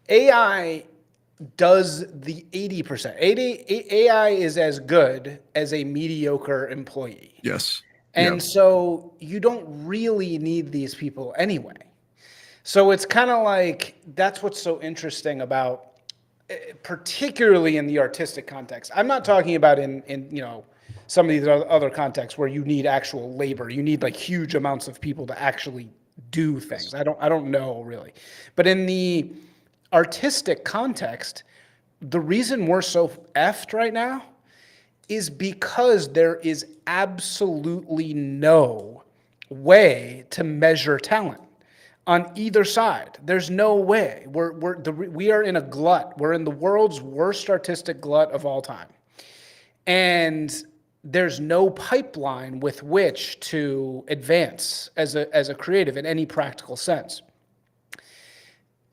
AI does the 80%. AI is as good as a mediocre employee. Yes. And so you don't really need these people anyway. So it's kind of like, that's what's so interesting about, particularly in the artistic context. I'm not talking about in some of these other contexts where you need actual labor. You need like huge amounts of people to actually do things. I don't know really. But in the artistic context, the reason we're so effed right now is because there is absolutely no way to measure talent on either side. There's no way. We are in a glut. We're in the world's worst artistic glut of all time. And there's no pipeline with which to advance as a creative in any practical sense.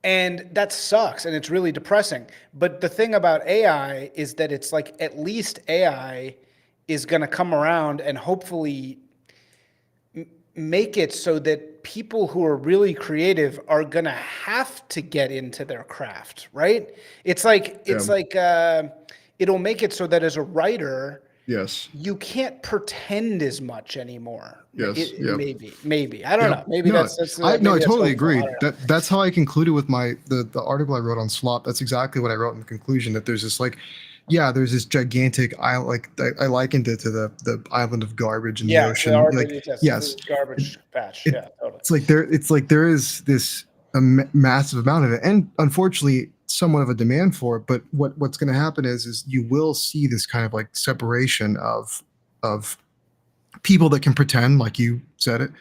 And that sucks, and it's really depressing. But the thing about AI is that it's like, at least AI is going to come around and hopefully make it so that people who are really creative are going to have to get into their craft, right? It's like it'll make it so that as a writer, yes, you can't pretend as much anymore. Yes, maybe I don't know. Maybe that's I totally agree. That's how I concluded with the article I wrote on Slop. That's exactly what I wrote in the conclusion. That there's this there's this gigantic island. I likened it to the island of garbage in the ocean. Yes, garbage patch. Totally. It's like there is this massive amount of it, and unfortunately, somewhat of a demand for it. But what's going to happen is you will see this kind of like separation of people that can pretend, like you said it,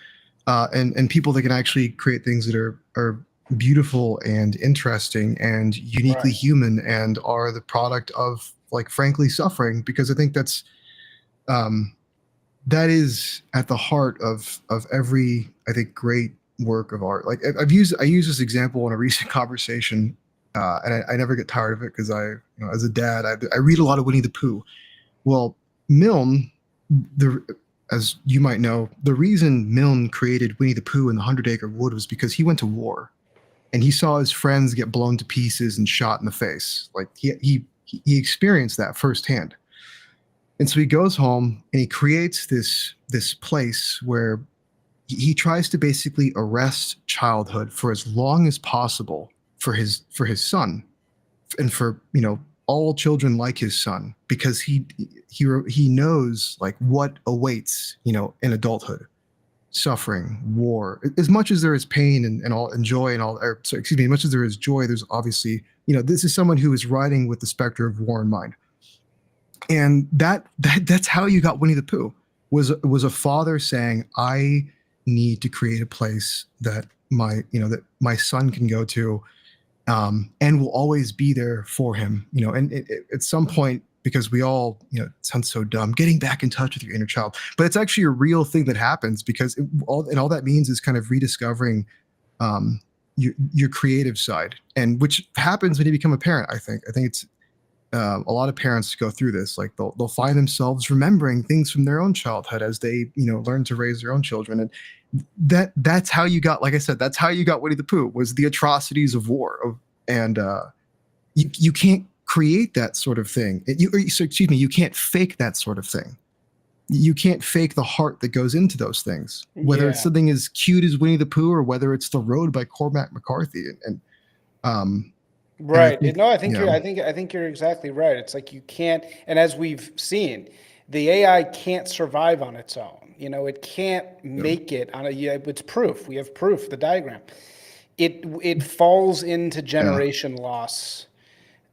and people that can actually create things that are beautiful and interesting and uniquely human and are the product of, like, frankly, suffering. Because I think that is at the heart of every, I think, great work of art. Like I use this example in a recent conversation, and I never get tired of it because as a dad, I read a lot of Winnie the Pooh. Well, Milne, as you might know, the reason Milne created Winnie the Pooh and the 100-Acre Wood was because he went to war, and he saw his friends get blown to pieces and shot in the face. Like he experienced that firsthand, and so he goes home and he creates this place where he tries to basically arrest childhood for as long as possible for his son, and for all children like his son, because he knows like what awaits in adulthood: suffering, war. As much as there is pain and all, and joy and all, as much as there is joy, there's obviously this is someone who is riding with the specter of war in mind. And that's how you got Winnie the Pooh. Was a father saying, I need to create a place that my son can go to, and will always be there for him. And at some point, because we all, it sounds so dumb, getting back in touch with your inner child, but it's actually a real thing that happens, because all that means is kind of rediscovering your creative side, and which happens when you become a parent. I think it's a lot of parents go through this. Like they'll find themselves remembering things from their own childhood as they learn to raise their own children, and that's how you got, like I said, that's how you got Winnie the Pooh, was the atrocities of war. And you can't create that sort of thing. You can't fake that sort of thing. You can't fake the heart that goes into those things, whether it's something as cute as Winnie the Pooh or whether it's The Road by Cormac McCarthy. Right. I think you're exactly right. It's like you can't, and as we've seen, the AI can't survive on its own. It can't make it on it's proof. We have proof, the diagram. It falls into generation loss,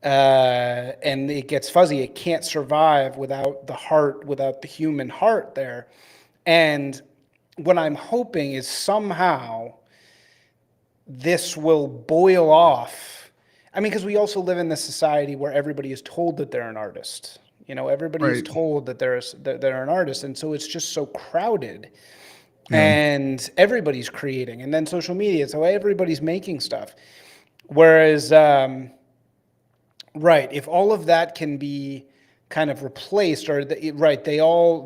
and it gets fuzzy. It can't survive without the heart, without the human heart there. And what I'm hoping is somehow this will boil off. I mean, because we also live in this society where everybody is told that they're an artist. Everybody is told that they're an artist, and so it's just so crowded. And everybody's creating, and then social media, so everybody's making stuff. Whereas, if all of that can be kind of replaced, or they all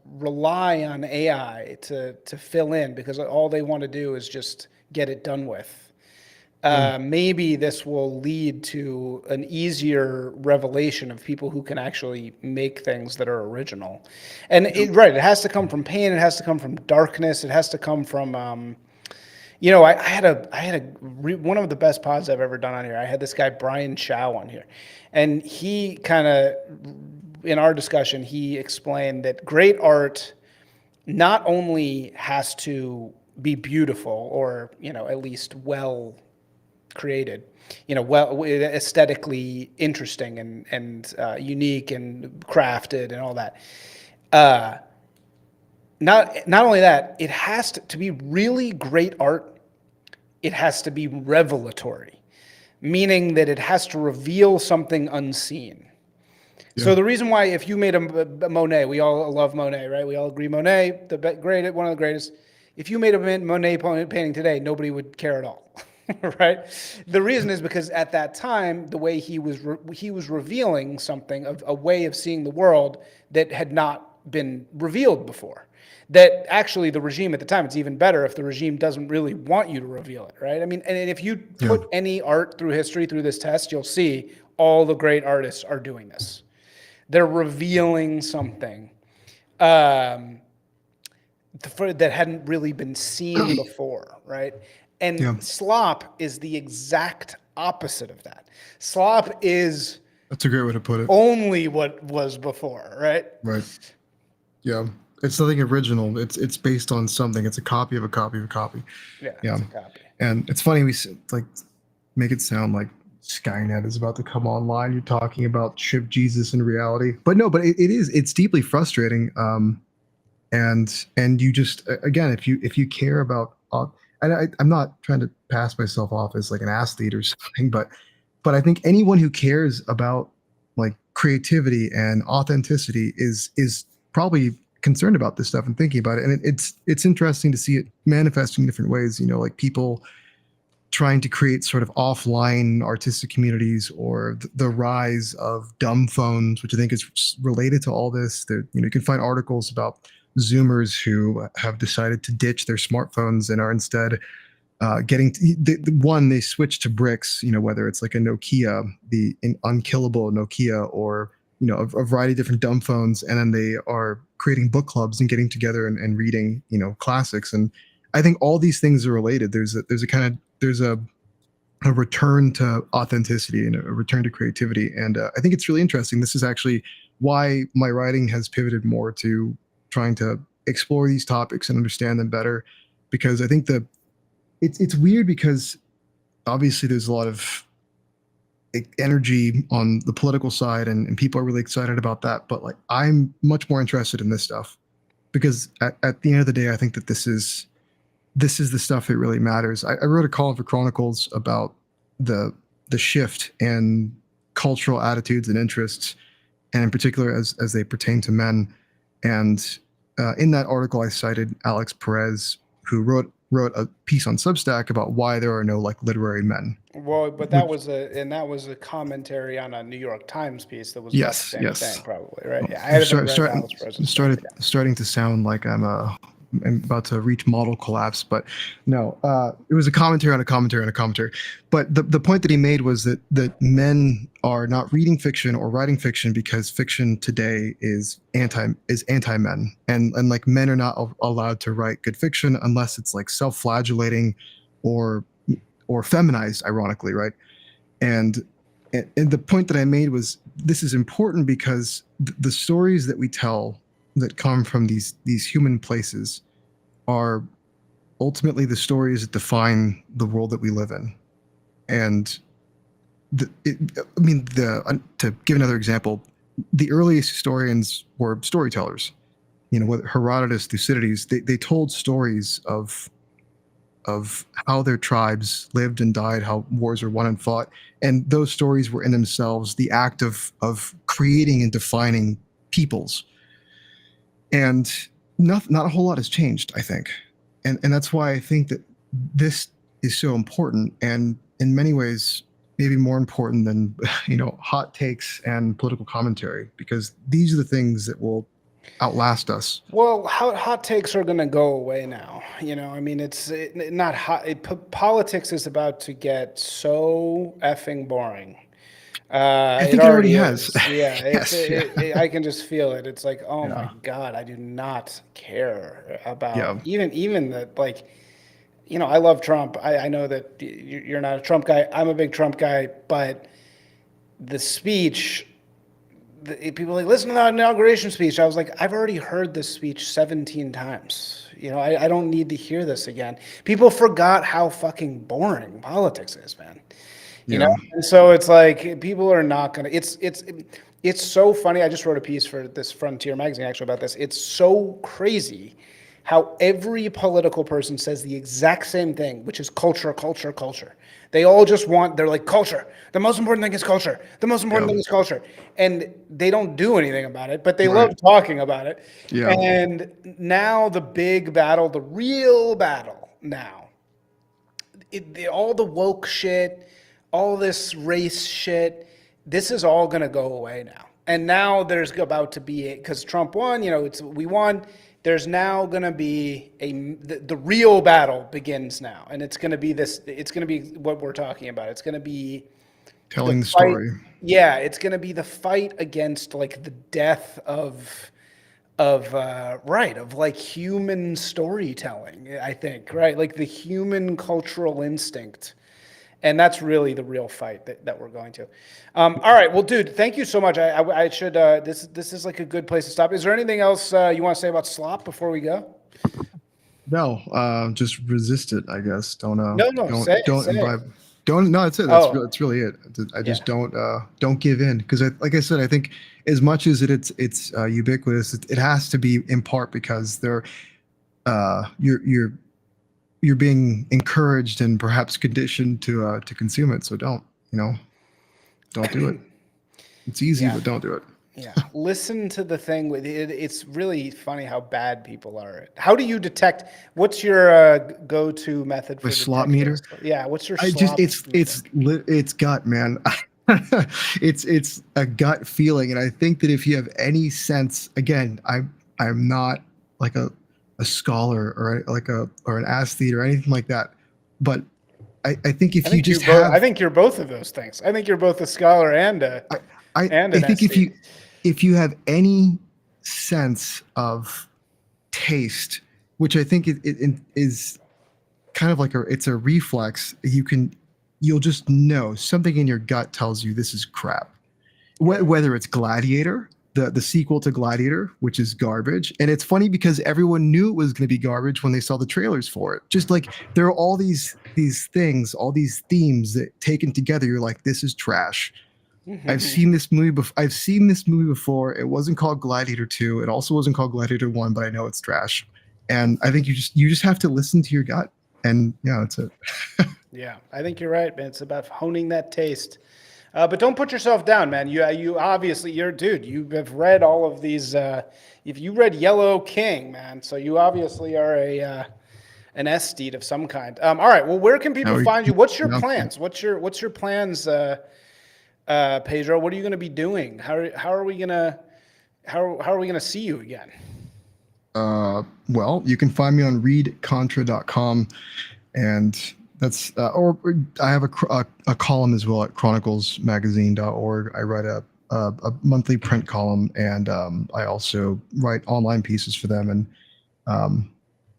rely on AI to fill in, because all they want to do is just get it done with. Maybe this will lead to an easier revelation of people who can actually make things that are original. And it has to come from pain. It has to come from darkness. It has to come from, I had one of the best pods I've ever done on here. I had this guy, Brian Chow, on here, and he kind of, in our discussion, he explained that great art not only has to be beautiful, or, at least well created, aesthetically interesting and unique and crafted and all that. Not only that, it has to be really great art. It has to be revelatory, meaning that it has to reveal something unseen. Yeah. So the reason why, if you made a Monet, we all love Monet, right? We all agree Monet, one of the greatest. If you made a Monet painting today, nobody would care at all. Right? The reason is because at that time, the way he was revealing something, of a way of seeing the world that had not been revealed before. That actually the regime at the time, it's even better if the regime doesn't really want you to reveal it, right? I mean, and if you put any art through history through this test, you'll see all the great artists are doing this. They're revealing something that hadn't really been seen before, right? And Slop is the exact opposite of that. Slop is... That's a great way to put it. Only what was before, right? Right. Yeah. It's nothing original. It's based on something. It's a copy of a copy of a copy. Yeah. It's a copy. And it's funny, we make it sound like Skynet is about to come online. You're talking about ship Jesus in reality. But no, but it's deeply frustrating. And you just, again, if you care about... And I'm not trying to pass myself off as like an athlete or something, but I think anyone who cares about like creativity and authenticity is probably concerned about this stuff and thinking about it. And it's interesting to see it manifesting in different ways. Like people trying to create sort of offline artistic communities, or the rise of dumb phones, which I think is related to all this. That you can find articles about Zoomers who have decided to ditch their smartphones and are instead they switch to bricks, whether it's like a Nokia, the unkillable Nokia, or a variety of different dumb phones, and then they are creating book clubs and getting together and reading classics. And I think all these things are related. There's a return to authenticity and a return to creativity, and I think it's really interesting. This is actually why my writing has pivoted more to trying to explore these topics and understand them better, because I think it's weird, because obviously there's a lot of energy on the political side, and people are really excited about that. But like, I'm much more interested in this stuff because at the end of the day, I think that this is the stuff that really matters. I wrote a column for Chronicles about the shift in cultural attitudes and interests, and in particular as they pertain to men. And in that article, I cited Alex Perez, who wrote a piece on Substack about why there are no like literary men. Well, but that was a commentary on a New York Times piece that was about the Yes, same yes. thing, probably, right? Yeah, I haven't read Alex Perez's stuff yet. Starting to sound like I'm about to reach model collapse, but no, it was a commentary on a commentary on a commentary. But the point that he made was that men are not reading fiction or writing fiction because fiction today is anti men, and like men are not allowed to write good fiction unless it's like self-flagellating or feminized, ironically, right? And the point that I made was this is important because the stories that we tell that come from these human places are ultimately the stories that define the world that we live in. And to give another example, the earliest historians were storytellers. You know, Herodotus, Thucydides, they told stories of how their tribes lived and died, how wars were won and fought, and those stories were in themselves the act of creating and defining peoples. And not a whole lot has changed, I think, and that's why I think that this is so important, and in many ways maybe more important than hot takes and political commentary, because these are the things that will outlast us. Well, hot takes are going to go away now. I mean, it's not hot. Politics is about to get so effing boring. I think it already has. Yeah, Yes, I can just feel it. It's like, oh my Yeah. God, I do not care about Yeah. even the like. I love Trump. I know that you're not a Trump guy. I'm a big Trump guy, but the speech. People are like, listen to that inauguration speech. I was like, I've already heard this speech 17 times. I don't need to hear this again. People forgot how fucking boring politics is, man. Yeah. And so it's like people are not gonna. It's so funny. I just wrote a piece for this Frontier magazine actually about this. It's so crazy how every political person says the exact same thing, which is culture, culture, culture. They all just they're like, culture. The most important thing is culture. The most important thing is culture. And they don't do anything about it, but they love talking about it. Yeah. And now the big battle, the real battle now, all the woke shit, all this race shit, this is all going to go away now. And now there's about to be, because Trump won, we won. There's now going to be the real battle begins now. And it's going to be it's going to be what we're talking about. It's going to be Telling the story. Yeah, it's going to be the fight against like the death of like human storytelling, I think, right? Like the human cultural instinct. And that's really the real fight that we're going to. All right. Well, dude, thank you so much. I should, this is like a good place to stop. Is there anything else you want to say about Slop before we go? No, just resist it, I guess. Don't imbibe. Don't. No, that's it. That's really it. I just don't give in, because like I said, I think as much as it's ubiquitous, it has to be in part because you're being encouraged and perhaps conditioned to consume it. So don't do it. It's easy, but don't do it. Yeah. Listen to the thing with it. It's really funny how bad people are. How do you detect? What's your go-to method for the Slop meter? Yeah. What's your? It's gut, man. it's a gut feeling, and I think that if you have any sense, again, I'm not like a scholar or an aesthete or anything like that, but I think if you just have, I think you're both of those things. I think you're both a scholar and I think if you have any sense of taste, which I think it is kind of like it's a reflex, you'll just know something in your gut tells you this is crap. Whether it's Gladiator, the sequel to Gladiator, which is garbage. And it's funny because everyone knew it was going to be garbage when they saw the trailers for it. Just like there are all these these things, all these themes that taken together, you're like, this is trash. I've seen this movie before. I've seen this movie before. It wasn't called Gladiator 2. It also wasn't called Gladiator 1, but I know it's trash. And I think you just have to listen to your gut. And yeah, that's it. Yeah, I think you're right, man. It's about honing that taste. But don't put yourself down, man. You obviously you're a dude. You have read all of these. If you read Yellow King, man, so you obviously are an aesthete of some kind. All right. Well, where can people find you? What's your plans? What's your plans, Pedro? What are you going to be doing? How are we gonna see you again? Well, you can find me on readcontra.com, and that's or I have a column as well at chroniclesmagazine.org. I write a monthly print column, and I also write online pieces for them. And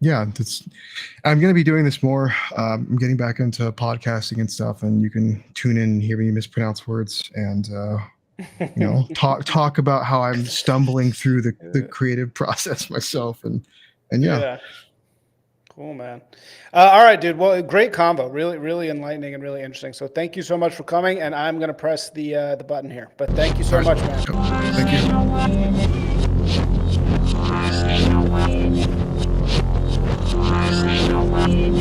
yeah, I'm going to be doing this more. I'm getting back into podcasting and stuff, and you can tune in and hear me mispronounce words and talk about how I'm stumbling through the creative process myself, and yeah. Cool, man. All right, dude. Well, great combo. Really, really enlightening and really interesting. So thank you so much for coming, and I'm going to press the button here. But thank you so much, man. Thank you.